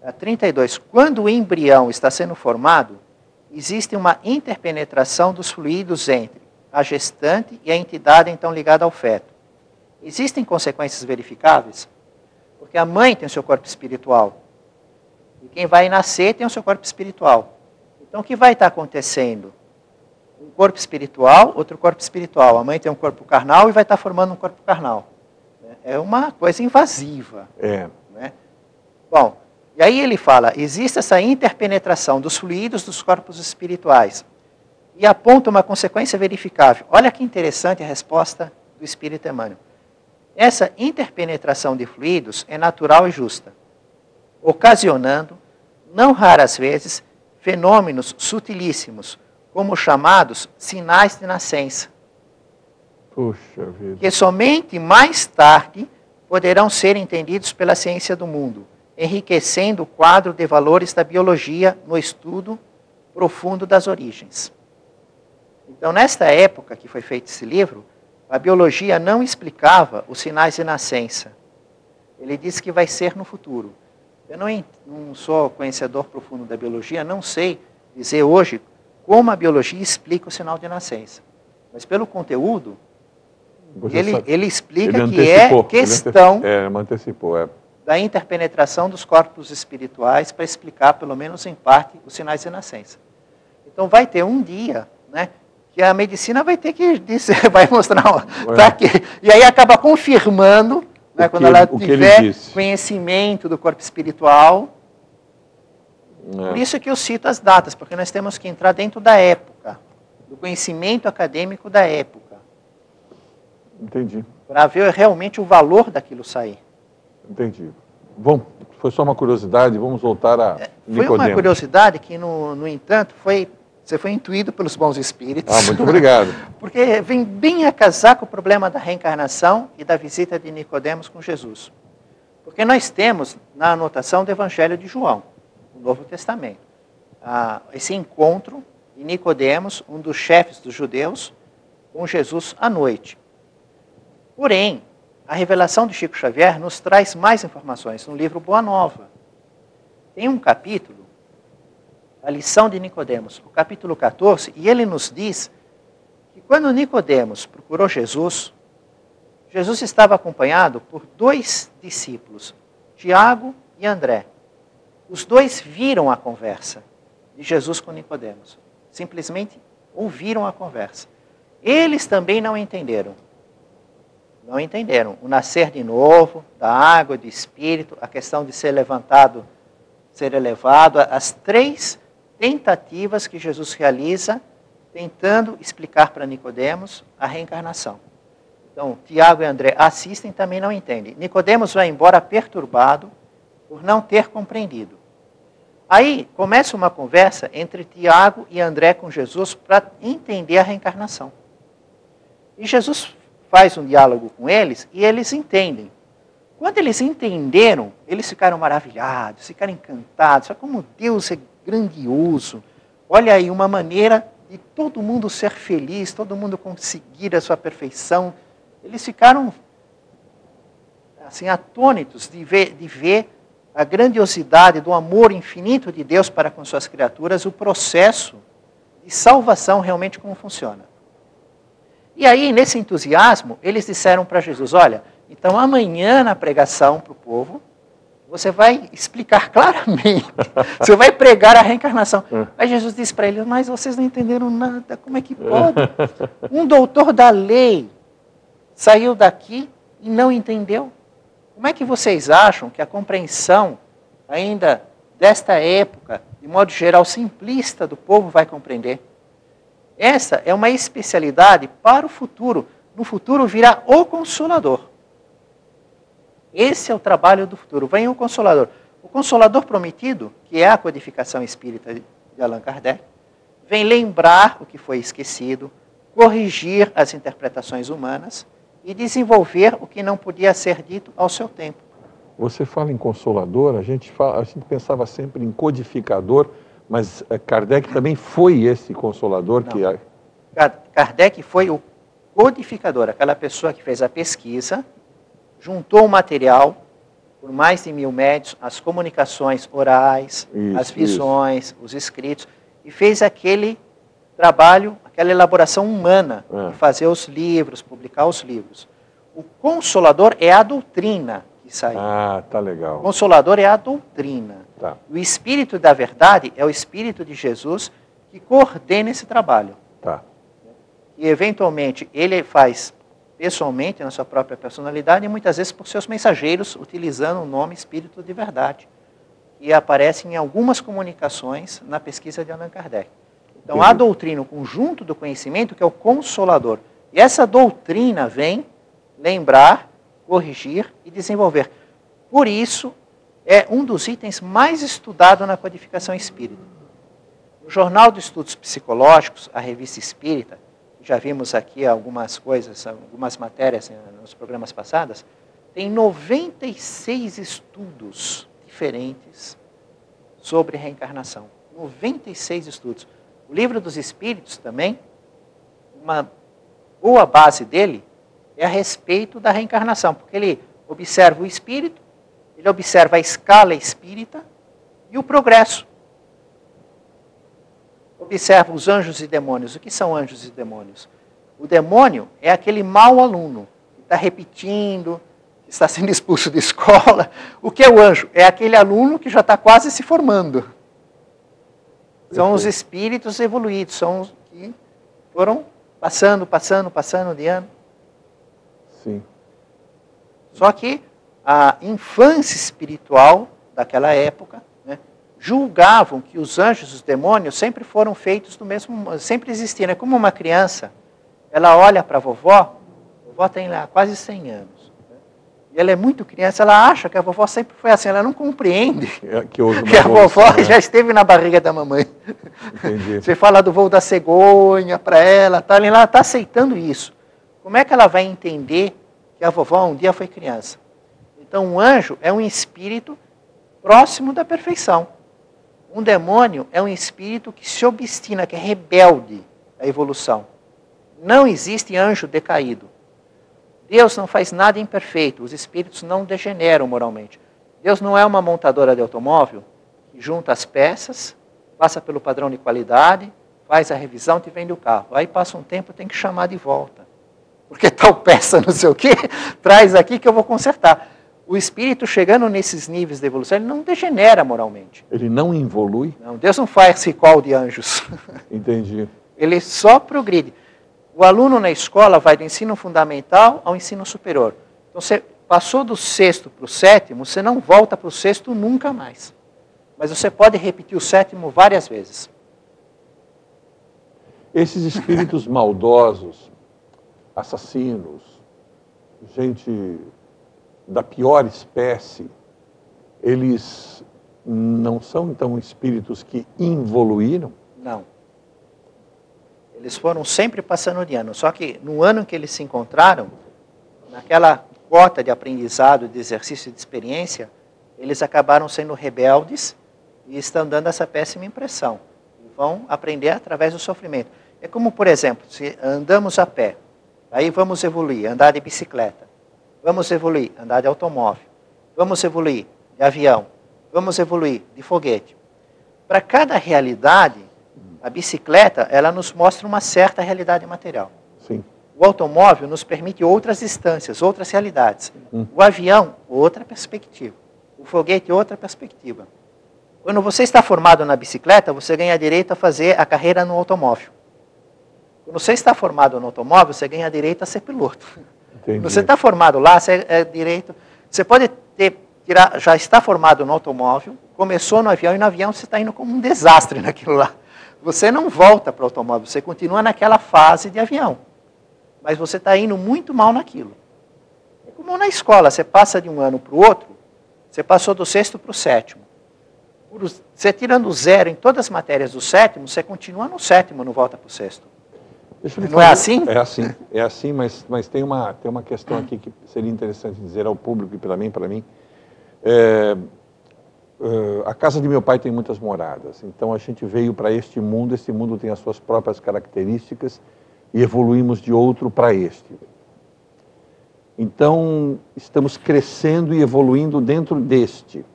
A 32. Quando o embrião está sendo formado, existe uma interpenetração dos fluidos entre a gestante e a entidade então ligada ao feto. Existem consequências verificáveis? Porque a mãe tem o seu corpo espiritual. E quem vai nascer tem o seu corpo espiritual. Então o que vai estar acontecendo? Um corpo espiritual, outro corpo espiritual. A mãe tem um corpo carnal e vai estar formando um corpo carnal. É uma coisa invasiva. Né? Bom, e aí ele fala, existe essa interpenetração dos fluidos dos corpos espirituais. E aponta uma consequência verificável. Olha que interessante a resposta do Espírito Emmanuel. Essa interpenetração de fluidos é natural e justa, ocasionando, não raras vezes, fenômenos sutilíssimos, como chamados sinais de nascença. Puxa vida. Que somente mais tarde poderão ser entendidos pela ciência do mundo, enriquecendo o quadro de valores da biologia no estudo profundo das origens. Então, nesta época que foi feito esse livro, a biologia não explicava os sinais de nascença. Ele disse que vai ser no futuro. Eu não sou conhecedor profundo da biologia, não sei dizer hoje como a biologia explica o sinal de nascença. Mas pelo conteúdo, ele explica que é questão da interpenetração dos corpos espirituais para explicar, pelo menos em parte, os sinais de nascença. Então vai ter um dia, né, que a medicina vai ter que dizer, vai mostrar, e aí acaba confirmando, né, quando ela tiver conhecimento do corpo espiritual. Por isso que eu cito as datas, porque nós temos que entrar dentro da época, do conhecimento acadêmico da época. Entendi. Para ver realmente o valor daquilo sair. Entendi. Bom, foi só uma curiosidade, vamos voltar a Nicodemos. Foi uma curiosidade que, no entanto, foi Você foi intuído pelos bons espíritos. Ah, muito obrigado. Porque vem bem a casar com o problema da reencarnação e da visita de Nicodemos com Jesus. Porque nós temos na anotação do Evangelho de João, no Novo Testamento, esse encontro de Nicodemos, um dos chefes dos judeus, com Jesus à noite. Porém, a revelação de Chico Xavier nos traz mais informações no livro Boa Nova. Tem um capítulo, a lição de Nicodemos, o capítulo 14, e ele nos diz que quando Nicodemos procurou Jesus, Jesus estava acompanhado por 2 discípulos, Tiago e André. Os 2 viram a conversa de Jesus com Nicodemos. Simplesmente ouviram a conversa. Eles também não entenderam. Não entenderam o nascer de novo, da água, do espírito, a questão de ser levantado, ser elevado, as 3 tentativas que Jesus realiza tentando explicar para Nicodemos a reencarnação. Então, Tiago e André assistem e também não entendem. Nicodemos vai embora perturbado por não ter compreendido. Aí começa uma conversa entre Tiago e André com Jesus para entender a reencarnação. E Jesus faz um diálogo com eles e eles entendem. Quando eles entenderam, eles ficaram maravilhados, ficaram encantados. Olha como Deus é grandioso. Olha aí, uma maneira de todo mundo ser feliz, todo mundo conseguir a sua perfeição. Eles ficaram assim, atônitos de ver a grandiosidade do amor infinito de Deus para com suas criaturas, o processo de salvação realmente como funciona. E aí, nesse entusiasmo, eles disseram para Jesus, olha, então amanhã na pregação para o povo, você vai explicar claramente, você vai pregar a reencarnação. Aí Jesus disse para eles, mas vocês não entenderam nada, como é que pode? Um doutor da lei saiu daqui e não entendeu. Como é que vocês acham que a compreensão ainda desta época, de modo geral simplista do povo, vai compreender? Essa é uma especialidade para o futuro. No futuro virá o Consolador. Esse é o trabalho do futuro. Vem o Consolador. O Consolador prometido, que é a codificação espírita de Allan Kardec, vem lembrar o que foi esquecido, corrigir as interpretações humanas e desenvolver o que não podia ser dito ao seu tempo. Você fala em Consolador, a gente pensava sempre em codificador, mas Kardec também foi esse Consolador? Não. Kardec foi o codificador, aquela pessoa que fez a pesquisa, juntou o material, por mais de 1000 médios, as comunicações orais, as visões, os escritos, e fez aquele trabalho, aquela elaboração humana, de fazer os livros, publicar os livros. O Consolador é a doutrina que saiu. Ah, tá legal. O Consolador é a doutrina. Tá. O Espírito da Verdade é o Espírito de Jesus que coordena esse trabalho. Tá. E, eventualmente, ele faz pessoalmente, na sua própria personalidade, e muitas vezes por seus mensageiros, utilizando o nome Espírito de Verdade, que aparece em algumas comunicações na pesquisa de Allan Kardec. Então, a doutrina, o conjunto do conhecimento, que é o Consolador. E essa doutrina vem lembrar, corrigir e desenvolver. Por isso, é um dos itens mais estudados na codificação espírita. No Jornal de Estudos Psicológicos, a Revista Espírita, já vimos aqui algumas coisas, algumas matérias nos programas passados, tem 96 estudos diferentes sobre reencarnação. 96 estudos. O Livro dos Espíritos também, uma boa base dele é a respeito da reencarnação, porque ele observa o espírito, ele observa a escala espírita e o progresso. Observa os anjos e demônios. O que são anjos e demônios? O demônio é aquele mau aluno, que está repetindo, que está sendo expulso da escola. O que é o anjo? É aquele aluno que já está quase se formando. São os espíritos evoluídos, são os que foram passando de ano. Sim. Só que a infância espiritual daquela época, julgavam que os anjos e os demônios sempre foram feitos do mesmo, sempre existiram. É como uma criança, ela olha para a vovó tem lá quase 100 anos. E ela é muito criança, ela acha que a vovó sempre foi assim, ela não compreende Que houve uma que a vovó evolução, né? já esteve na barriga da mamãe. Entendi. Você fala do voo da cegonha para ela está aceitando isso. Como é que ela vai entender que a vovó um dia foi criança? Então, um anjo é um espírito próximo da perfeição. Um demônio é um espírito que se obstina, que é rebelde à evolução. Não existe anjo decaído. Deus não faz nada imperfeito, os espíritos não degeneram moralmente. Deus não é uma montadora de automóvel que junta as peças, passa pelo padrão de qualidade, faz a revisão, te vende o carro. Aí passa um tempo, tem que chamar de volta. Porque tal peça não sei o quê, traz aqui que eu vou consertar. O espírito chegando nesses níveis de evolução, ele não degenera moralmente. Ele não evolui? Não, Deus não faz recall de anjos. Entendi. Ele só progride. O aluno na escola vai do ensino fundamental ao ensino superior. Então, você passou do 6º para o 7º, você não volta para o 6º nunca mais. Mas você pode repetir o 7º várias vezes. Esses espíritos maldosos, assassinos, gente da pior espécie, eles não são, então, espíritos que involuíram? Não. Eles foram sempre passando de ano, só que no ano em que eles se encontraram, naquela cota de aprendizado, de exercício de experiência, eles acabaram sendo rebeldes e estão dando essa péssima impressão. E vão aprender através do sofrimento. É como, por exemplo, se andamos a pé, aí vamos evoluir, andar de bicicleta, vamos evoluir, andar de automóvel, vamos evoluir de avião, vamos evoluir de foguete. Para cada realidade, a bicicleta, ela nos mostra uma certa realidade material. Sim. O automóvel nos permite outras instâncias, outras realidades. O avião, outra perspectiva. O foguete, outra perspectiva. Quando você está formado na bicicleta, você ganha direito a fazer a carreira no automóvel. Quando você está formado no automóvel, você ganha direito a ser piloto. Entendi. Quando você está formado lá, você é direito... Você pode já está formado no automóvel, começou no avião, e no avião você está indo como um desastre naquilo lá. Você não volta para o automóvel, você continua naquela fase de avião. Mas você está indo muito mal naquilo. É como na escola, você passa de um ano para o outro, você passou do 6º para o 7º. Você tirando 0 em todas as matérias do 7º, você continua no 7º, não volta para o 6º. Não é assim? É assim, mas tem uma questão aqui que seria interessante dizer ao público e para mim. A casa de meu pai tem muitas moradas, então a gente veio para este mundo tem as suas próprias características e evoluímos de outro para este. Então, estamos crescendo e evoluindo dentro deste.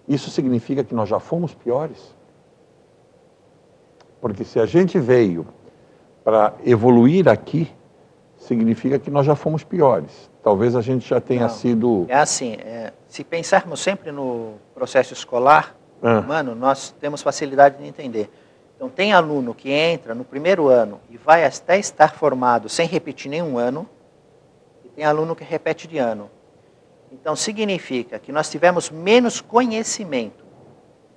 Isso significa que nós já fomos piores? Porque se a gente veio para evoluir aqui, significa que nós já fomos piores. Talvez a gente já tenha sido... É assim, se pensarmos sempre no processo escolar humano, nós temos facilidade de entender. Então, tem aluno que entra no primeiro ano e vai até estar formado sem repetir nenhum ano, e tem aluno que repete de ano. Então, significa que nós tivemos menos conhecimento.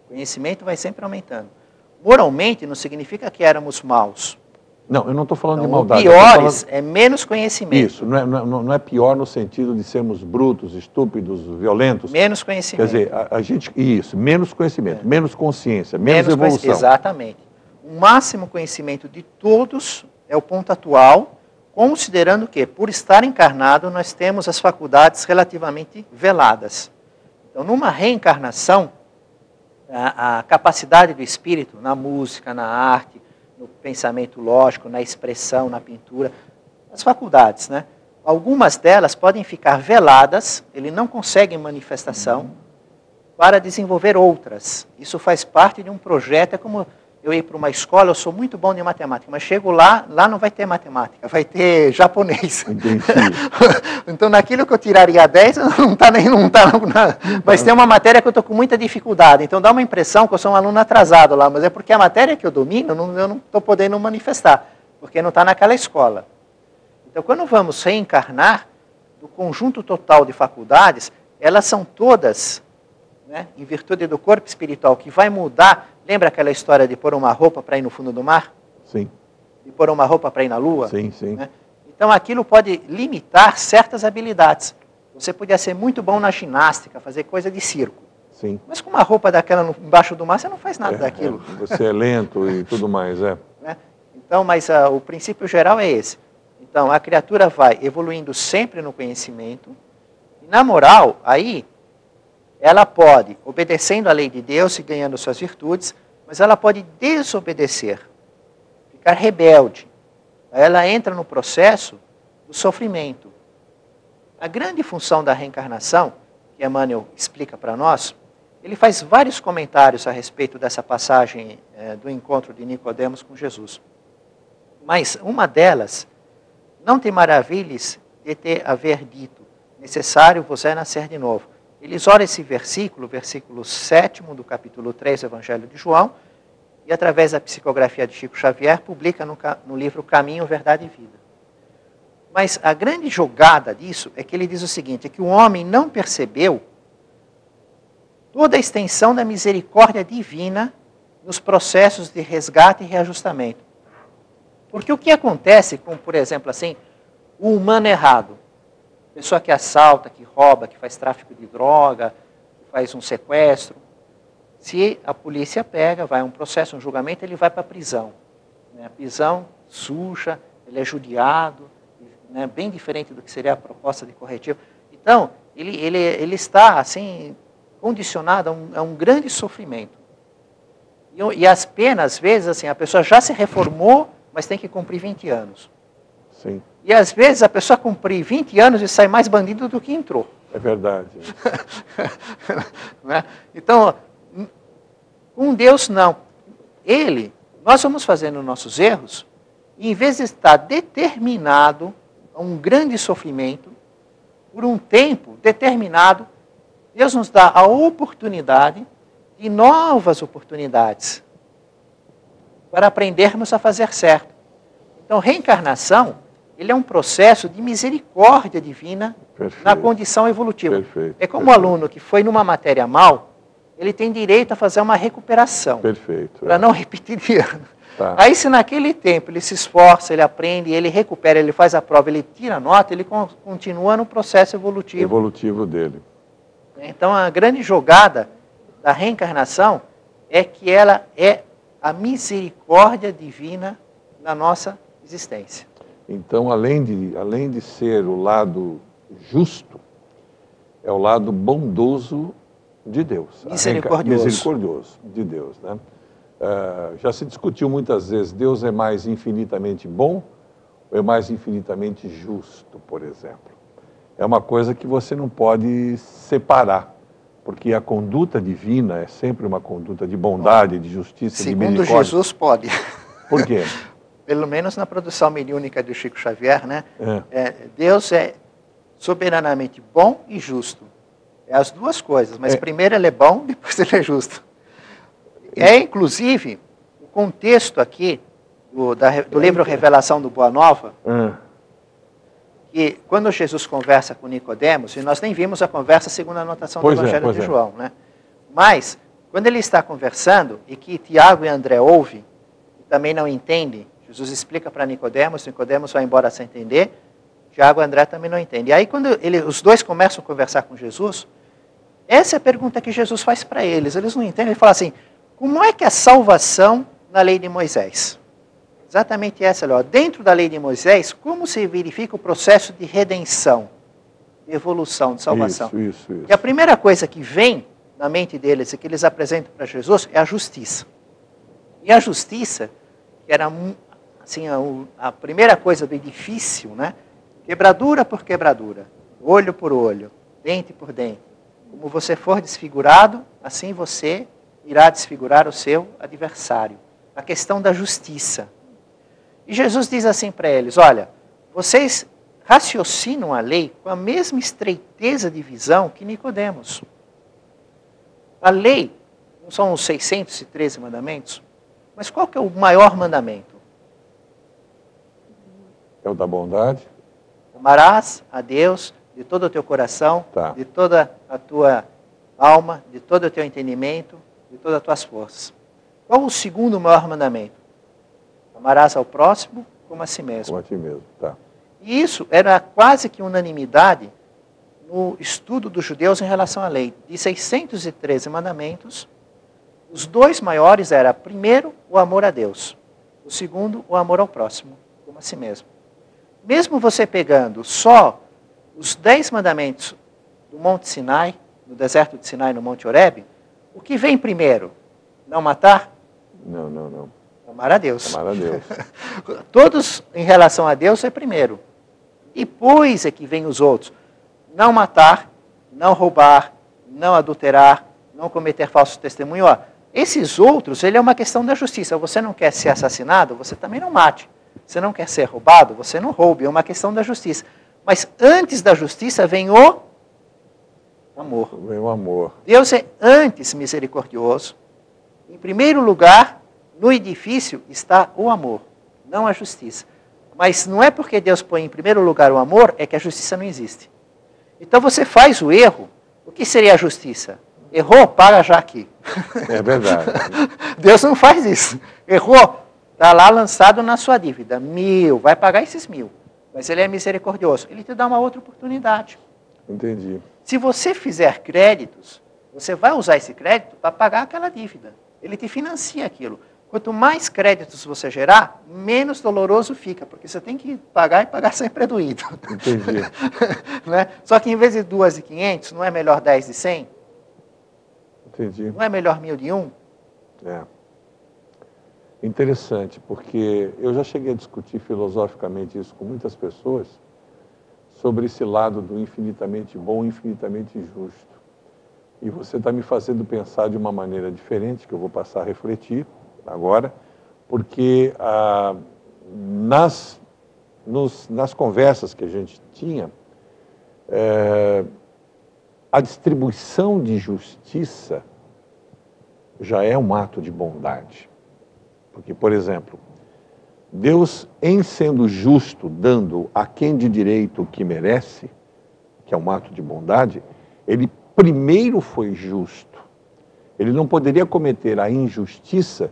O conhecimento vai sempre aumentando. Moralmente, não significa que éramos maus. Não, eu não estou falando então, de maldade. O piores é menos conhecimento. Isso, não é pior no sentido de sermos brutos, estúpidos, violentos. Menos conhecimento. Quer dizer, a gente... Isso, menos conhecimento, menos consciência, menos evolução. Exatamente. O máximo conhecimento de todos é o ponto atual, considerando que, por estar encarnado, nós temos as faculdades relativamente veladas. Então, numa reencarnação, a capacidade do espírito, na música, na arte, no pensamento lógico, na expressão, na pintura, as faculdades, né? Algumas delas podem ficar veladas, ele não consegue manifestação, para desenvolver outras. Isso faz parte de um projeto, é como eu ir para uma escola, eu sou muito bom de matemática, mas chego lá não vai ter matemática, vai ter japonês. Entendi. Então, naquilo que eu tiraria 10, mas tem uma matéria que eu estou com muita dificuldade, então dá uma impressão que eu sou um aluno atrasado lá, mas é porque a matéria que eu domino, eu não estou podendo manifestar, porque não está naquela escola. Então, quando vamos reencarnar, do conjunto total de faculdades, elas são todas, né, em virtude do corpo espiritual, que vai mudar. Lembra aquela história de pôr uma roupa para ir no fundo do mar? Sim. De pôr uma roupa para ir na lua? Sim, sim. Né? Então aquilo pode limitar certas habilidades. Você podia ser muito bom na ginástica, fazer coisa de circo. Sim. Mas com uma roupa daquela embaixo do mar, você não faz nada daquilo. Você é lento e tudo mais, né? Então, mas o princípio geral é esse. Então, a criatura vai evoluindo sempre no conhecimento. E na moral, aí, ela pode, obedecendo à lei de Deus e ganhando suas virtudes, mas ela pode desobedecer, ficar rebelde. Aí ela entra no processo do sofrimento. A grande função da reencarnação, que Emmanuel explica para nós, ele faz vários comentários a respeito dessa passagem do encontro de Nicodemos com Jesus. Mas uma delas, não te maravilhes de te haver dito, necessário vos é nascer de novo. Ele isola esse versículo 7º do capítulo 3 do Evangelho de João, e através da psicografia de Chico Xavier, publica no livro Caminho, Verdade e Vida. Mas a grande jogada disso é que ele diz o seguinte, é que o homem não percebeu toda a extensão da misericórdia divina nos processos de resgate e reajustamento. Porque o que acontece com, por exemplo, assim, o humano errado, pessoa que assalta, que rouba, que faz tráfico de droga, que faz um sequestro, se a polícia pega, vai a um processo, um julgamento, ele vai para a prisão. A prisão suja, ele é judiado, né, bem diferente do que seria a proposta de corretivo. Então, ele está, assim, condicionado a um grande sofrimento. E as penas, às vezes, assim, a pessoa já se reformou, mas tem que cumprir 20 anos. Sim. E às vezes a pessoa cumprir 20 anos e sai mais bandido do que entrou. É verdade. Né? Então, com Deus não. Nós vamos fazendo nossos erros, e em vez de estar determinado a um grande sofrimento, por um tempo determinado, Deus nos dá a oportunidade de novas oportunidades para aprendermos a fazer certo. Então, reencarnação, ele é um processo de misericórdia divina na condição evolutiva. Perfeito. É como o aluno que foi numa matéria mal, ele tem direito a fazer uma recuperação. Perfeito. Para não repetir de ano. Tá. Aí, se naquele tempo ele se esforça, ele aprende, ele recupera, ele faz a prova, ele tira a nota, ele continua no processo evolutivo. Evolutivo dele. Então, a grande jogada da reencarnação é que ela é a misericórdia divina na nossa existência. Então, além de ser o lado justo, é o lado bondoso de Deus. Misericordioso. Misericordioso de Deus, né? Já se discutiu muitas vezes, Deus é mais infinitamente bom ou é mais infinitamente justo, por exemplo. É uma coisa que você não pode separar, porque a conduta divina é sempre uma conduta de bondade, de justiça, de misericórdia. Segundo Jesus, pode. Por quê? Pelo menos na produção mediúnica do Chico Xavier, né? Deus é soberanamente bom e justo. É as duas coisas, mas primeiro ele é bom, depois ele é justo. Inclusive, o contexto aqui do livro Revelação do Boa Nova, que quando Jesus conversa com Nicodemos, e nós nem vimos a conversa segundo a anotação do Evangelho de João, né? Mas, quando ele está conversando, e que Tiago e André ouvem, e também não entendem, Jesus explica para Nicodemos vai embora sem entender, Tiago e André também não entendem. E aí, quando os dois começam a conversar com Jesus, essa é a pergunta que Jesus faz para eles. Eles não entendem, ele fala assim, como é que a salvação na lei de Moisés? Exatamente essa, ó. Dentro da lei de Moisés, como se verifica o processo de redenção, de evolução, de salvação? Isso. E a primeira coisa que vem na mente deles e que eles apresentam para Jesus é a justiça. E a justiça, que era assim, a primeira coisa do edifício, né? Quebradura por quebradura, olho por olho, dente por dente. Como você for desfigurado, assim você irá desfigurar o seu adversário. A questão da justiça. E Jesus diz assim para eles, olha, vocês raciocinam a lei com a mesma estreiteza de visão que Nicodemos. A lei, não são os 613 mandamentos, mas qual que é o maior mandamento? É o da bondade. Amarás a Deus de todo o teu coração, de toda a tua alma, de todo o teu entendimento, de todas as tuas forças. Qual o segundo maior mandamento? Amarás ao próximo como a si mesmo. Como a ti mesmo, tá. E isso era quase que unanimidade no estudo dos judeus em relação à lei. De 613 mandamentos, os 2 maiores eram, primeiro, o amor a Deus. O segundo, o amor ao próximo, como a si mesmo. Mesmo você pegando só os 10 mandamentos do Monte Sinai, no deserto de Sinai, no Monte Horebe, o que vem primeiro? Não matar? Não. Amar a Deus. Amar a Deus. Todos em relação a Deus é primeiro. Depois é que vem os outros. Não matar, não roubar, não adulterar, não cometer falso testemunho. Ó, esses outros, ele é uma questão da justiça. Você não quer ser assassinado, você também não mate. Você não quer ser roubado, você não roube. É uma questão da justiça. Mas antes da justiça vem o amor. Vem o amor. Deus é antes misericordioso. Em primeiro lugar, no edifício está o amor, não a justiça. Mas não é porque Deus põe em primeiro lugar o amor, é que a justiça não existe. Então você faz o erro, o que seria a justiça? Errou? Paga já aqui. É verdade. Deus não faz isso. Errou? Está lá lançado na sua dívida. 1.000, vai pagar esses 1.000. Mas ele é misericordioso. Ele te dá uma outra oportunidade. Entendi. Se você fizer créditos, você vai usar esse crédito para pagar aquela dívida. Ele te financia aquilo. Quanto mais créditos você gerar, menos doloroso fica, porque você tem que pagar e pagar sempre é doído. Entendi. Né? Só que em vez de 2 de 500, não é melhor 10 de 100? Entendi. Não é melhor 1.000 de 1? É. Interessante, porque eu já cheguei a discutir filosoficamente isso com muitas pessoas, sobre esse lado do infinitamente bom e infinitamente justo. E você está me fazendo pensar de uma maneira diferente, que eu vou passar a refletir agora, porque nas conversas que a gente tinha, a distribuição de justiça já é um ato de bondade. Porque, por exemplo, Deus, em sendo justo, dando a quem de direito o que merece, que é um ato de bondade, ele primeiro foi justo. Ele não poderia cometer a injustiça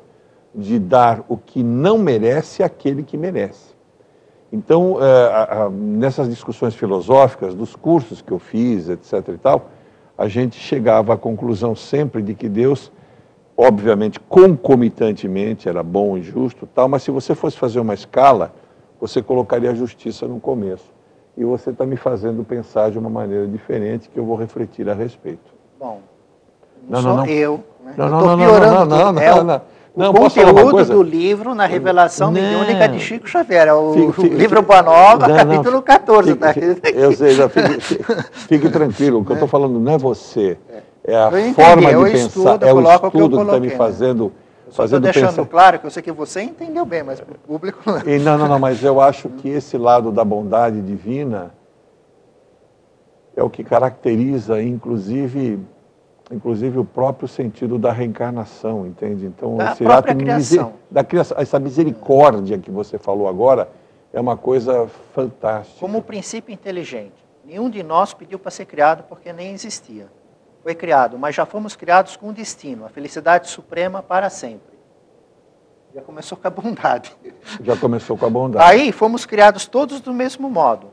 de dar o que não merece àquele que merece. Então, nessas discussões filosóficas, dos cursos que eu fiz, etc. e tal, a gente chegava à conclusão sempre de que Deus, obviamente, concomitantemente, era bom e justo, tal, mas se você fosse fazer uma escala, você colocaria a justiça no começo. E você está me fazendo pensar de uma maneira diferente, que eu vou refletir a respeito. Bom, Não. eu. Né? Não, Eu estou piorando tudo. Não, O posso falar uma conteúdo coisa? do livro na Revelação Não. Mediúnica de Chico Xavier. É o Fique- livro Boa Nova, Não, capítulo 14. Tá? Eu sei, já fique tranquilo. O que eu estou falando não é você. É a Eu entendi, forma eu de pensar, estudo, eu é o coloco o que eu estudo que está me coloquei, né? fazendo, Eu só estou deixando pensar. claro que eu sei que você entendeu bem, mas para o público não. E não, mas eu acho que esse lado da bondade divina é o que caracteriza, inclusive o próprio sentido da reencarnação, entende? Então, Da esse própria ato de criação. da criação, essa misericórdia que você falou agora, é uma coisa fantástica. Como o princípio inteligente. Nenhum de nós pediu para ser criado porque nem existia. Foi criado, mas já fomos criados com um destino, a felicidade suprema para sempre. Já começou com a bondade. Já começou com a bondade. Aí fomos criados todos do mesmo modo,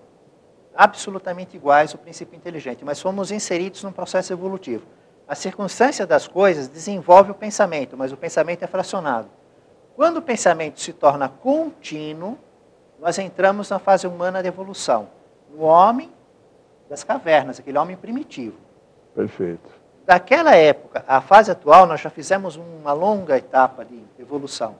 absolutamente iguais ao princípio inteligente, mas fomos inseridos num processo evolutivo. A circunstância das coisas desenvolve o pensamento, mas o pensamento é fracionado. Quando o pensamento se torna contínuo, nós entramos na fase humana de evolução. No homem das cavernas, aquele homem primitivo. Perfeito. Daquela época, à fase atual, nós já fizemos uma longa etapa de evolução.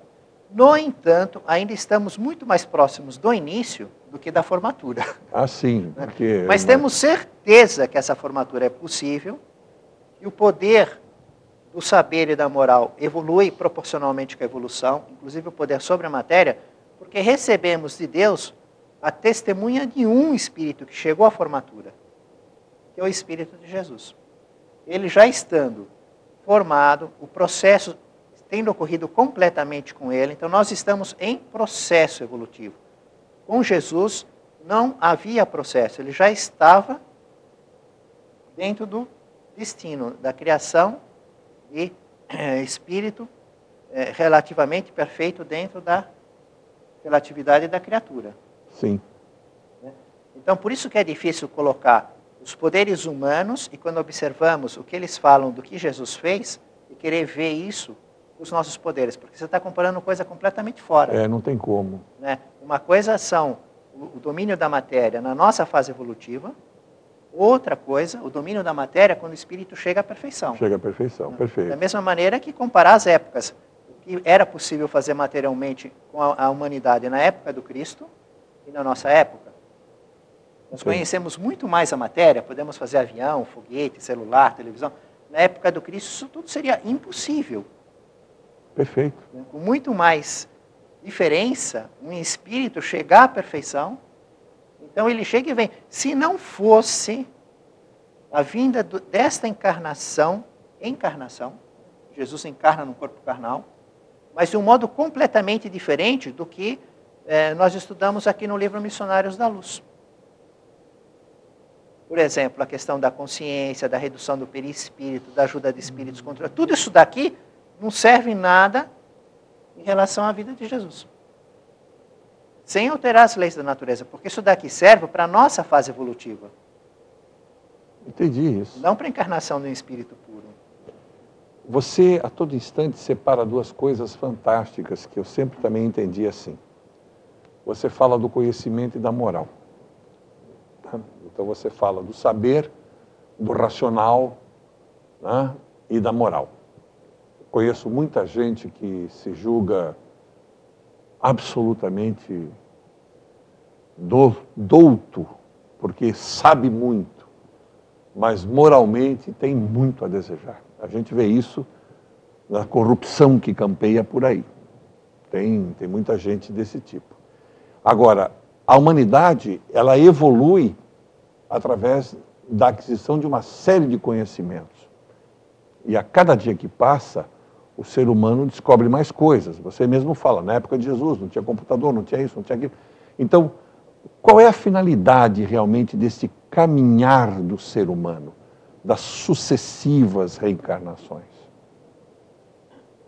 No entanto, ainda estamos muito mais próximos do início do que da formatura. Ah, sim. Porque, Mas temos certeza que essa formatura é possível, e o poder do saber e da moral evolui proporcionalmente com a evolução, inclusive o poder sobre a matéria, porque recebemos de Deus a testemunha de um Espírito que chegou à formatura, que é o Espírito de Jesus. Ele já estando formado, o processo tendo ocorrido completamente com ele, então nós estamos em processo evolutivo. Com Jesus não havia processo, ele já estava dentro do destino da criação de espírito relativamente perfeito dentro da relatividade da criatura. Sim. Né? Então, por isso que é difícil colocar os poderes humanos e quando observamos o que eles falam do que Jesus fez e querer ver isso com os nossos poderes, porque você está comparando coisa completamente fora. Não tem como. Né? Uma coisa são o domínio da matéria na nossa fase evolutiva, outra coisa, o domínio da matéria quando o espírito chega à perfeição. Chega à perfeição, perfeito. Da mesma maneira que comparar as épocas, o que era possível fazer materialmente com a humanidade na época do Cristo e na nossa época. Nós conhecemos muito mais a matéria, podemos fazer avião, foguete, celular, televisão. Na época do Cristo isso tudo seria impossível. Perfeito. Com muito mais diferença, um espírito chegar à perfeição. Então ele chega e vem. Se não fosse a vinda desta encarnação, Jesus encarna no corpo carnal, mas de um modo completamente diferente do que nós estudamos aqui no livro Missionários da Luz. Por exemplo, a questão da consciência, da redução do perispírito, da ajuda de espíritos contra... Tudo isso daqui não serve nada em relação à vida de Jesus. Sem alterar as leis da natureza, porque isso daqui serve para a nossa fase evolutiva. Entendi isso. Não para a encarnação de um espírito puro. Você, a todo instante, separa duas coisas fantásticas que eu sempre também entendi assim. Você fala do conhecimento e da moral. Então você fala do saber, do racional, né, e da moral. Conheço muita gente que se julga absolutamente douto, porque sabe muito, mas moralmente tem muito a desejar. A gente vê isso na corrupção que campeia por aí. Tem muita gente desse tipo. Agora, a humanidade, ela evolui através da aquisição de uma série de conhecimentos. E a cada dia que passa, o ser humano descobre mais coisas. Você mesmo fala, na época de Jesus não tinha computador, não tinha isso, não tinha aquilo. Então, qual é a finalidade realmente desse caminhar do ser humano, das sucessivas reencarnações?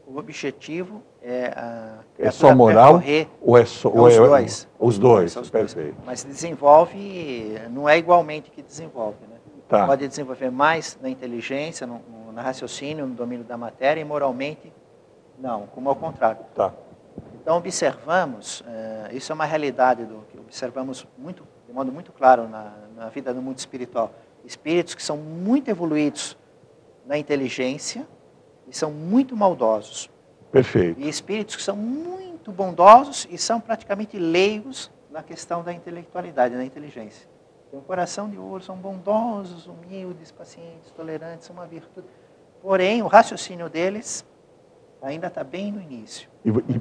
O objetivo é só moral ou é só os dois? Os dois, perfeito. Mas desenvolve, não é igualmente que desenvolve, né? Tá. Pode desenvolver mais na inteligência, no raciocínio, no domínio da matéria, e moralmente, não, como ao contrário. Tá. Então, observamos, isso é uma realidade que observamos de modo muito claro na vida do mundo espiritual. Espíritos que são muito evoluídos na inteligência e são muito maldosos. Perfeito. E espíritos que são muito bondosos e são praticamente leigos na questão da intelectualidade, da inteligência. Tem um coração de ouro, são bondosos, humildes, pacientes, tolerantes, são uma virtude. Porém, o raciocínio deles ainda está bem no início.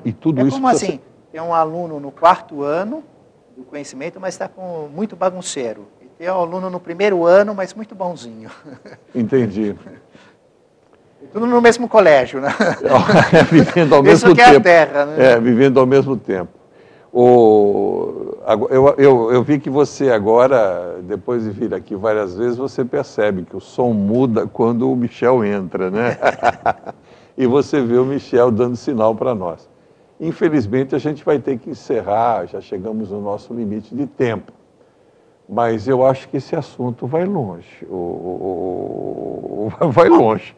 E tudo é isso... como assim, tem um aluno no 4º ano do conhecimento, mas está muito bagunceiro. E tem um aluno no 1º ano, mas muito bonzinho. Entendi. Tudo no mesmo colégio, né? Vivendo ao mesmo Isso que tempo. é a Terra, né? Vivendo ao mesmo tempo. Eu vi que você agora, depois de vir aqui várias vezes, você percebe que o som muda quando o Michel entra, né? E você vê o Michel dando sinal para nós. Infelizmente, a gente vai ter que encerrar, já chegamos no nosso limite de tempo. Mas eu acho que esse assunto vai longe. Vai longe.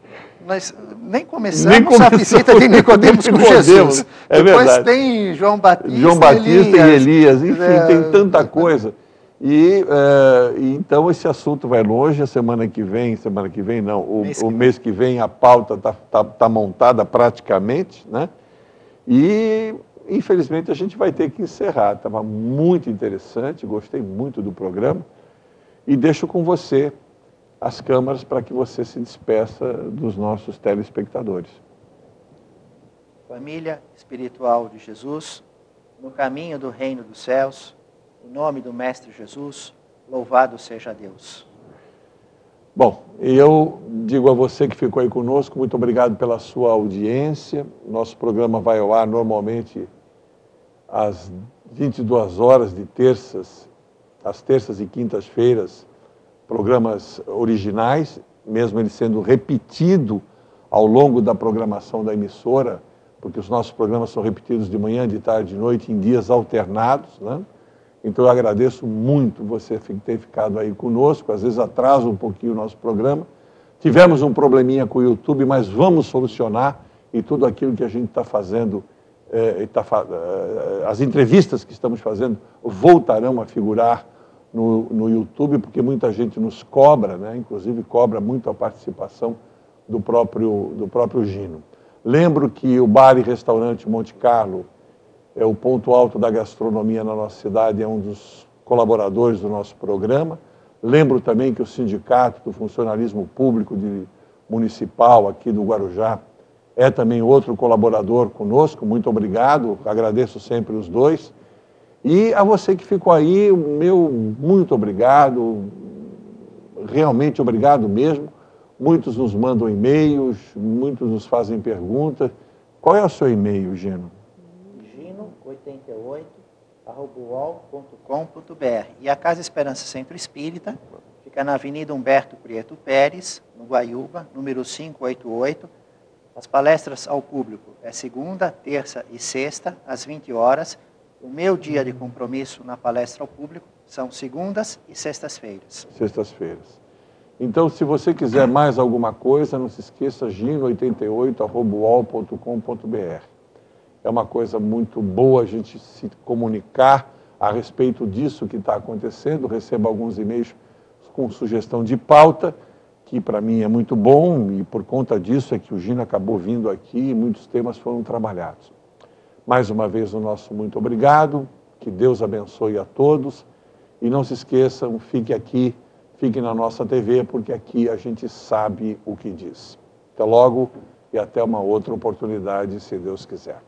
Nós nem começamos a visita de Nicodemos com Jesus. É Depois verdade. Tem João Batista e Elias, enfim, tem tanta coisa. Então esse assunto vai longe. A semana que vem não, o mês que vem a pauta tá montada praticamente, né? E infelizmente a gente vai ter que encerrar. Estava muito interessante, gostei muito do programa e deixo com você as câmaras para que você se despeça dos nossos telespectadores. Família espiritual de Jesus, no caminho do reino dos céus, em nome do Mestre Jesus, louvado seja Deus. Bom, eu digo a você que ficou aí conosco, muito obrigado pela sua audiência. Nosso programa vai ao ar normalmente às 22 horas de às terças e quintas-feiras, programas originais, mesmo ele sendo repetido ao longo da programação da emissora, porque os nossos programas são repetidos de manhã, de tarde, de noite, em dias alternados, né? Então eu agradeço muito você ter ficado aí conosco, às vezes atrasa um pouquinho o nosso programa. Tivemos um probleminha com o YouTube, mas vamos solucionar, e tudo aquilo que a gente está fazendo, as entrevistas que estamos fazendo voltarão a figurar no YouTube, porque muita gente nos cobra, né? Inclusive cobra muito a participação do próprio Gino. Lembro que o Bar e Restaurante Monte Carlo é o ponto alto da gastronomia na nossa cidade, é um dos colaboradores do nosso programa. Lembro também que o Sindicato do Funcionalismo Público Municipal aqui do Guarujá é também outro colaborador conosco. Muito obrigado, agradeço sempre os dois. E a você que ficou aí, meu muito obrigado, realmente obrigado mesmo. Muitos nos mandam e-mails, muitos nos fazem perguntas. Qual é o seu e-mail, Gino? gino88@uol.com.br. E a Casa Esperança Centro Espírita fica na Avenida Humberto Prieto Pérez, no Guaiúba, número 588. As palestras ao público é segunda, terça e sexta, às 20 horas. O meu dia de compromisso na palestra ao público são segundas e sextas-feiras. Sextas-feiras. Então, se você quiser mais alguma coisa, não se esqueça, gino88@uol.com.br. É uma coisa muito boa a gente se comunicar a respeito disso que está acontecendo. Recebo alguns e-mails com sugestão de pauta, que para mim é muito bom, e por conta disso é que o Gino acabou vindo aqui e muitos temas foram trabalhados. Mais uma vez, o nosso muito obrigado, que Deus abençoe a todos, e não se esqueçam, fique aqui, fique na nossa TV, porque aqui a gente sabe o que diz. Até logo e até uma outra oportunidade, se Deus quiser.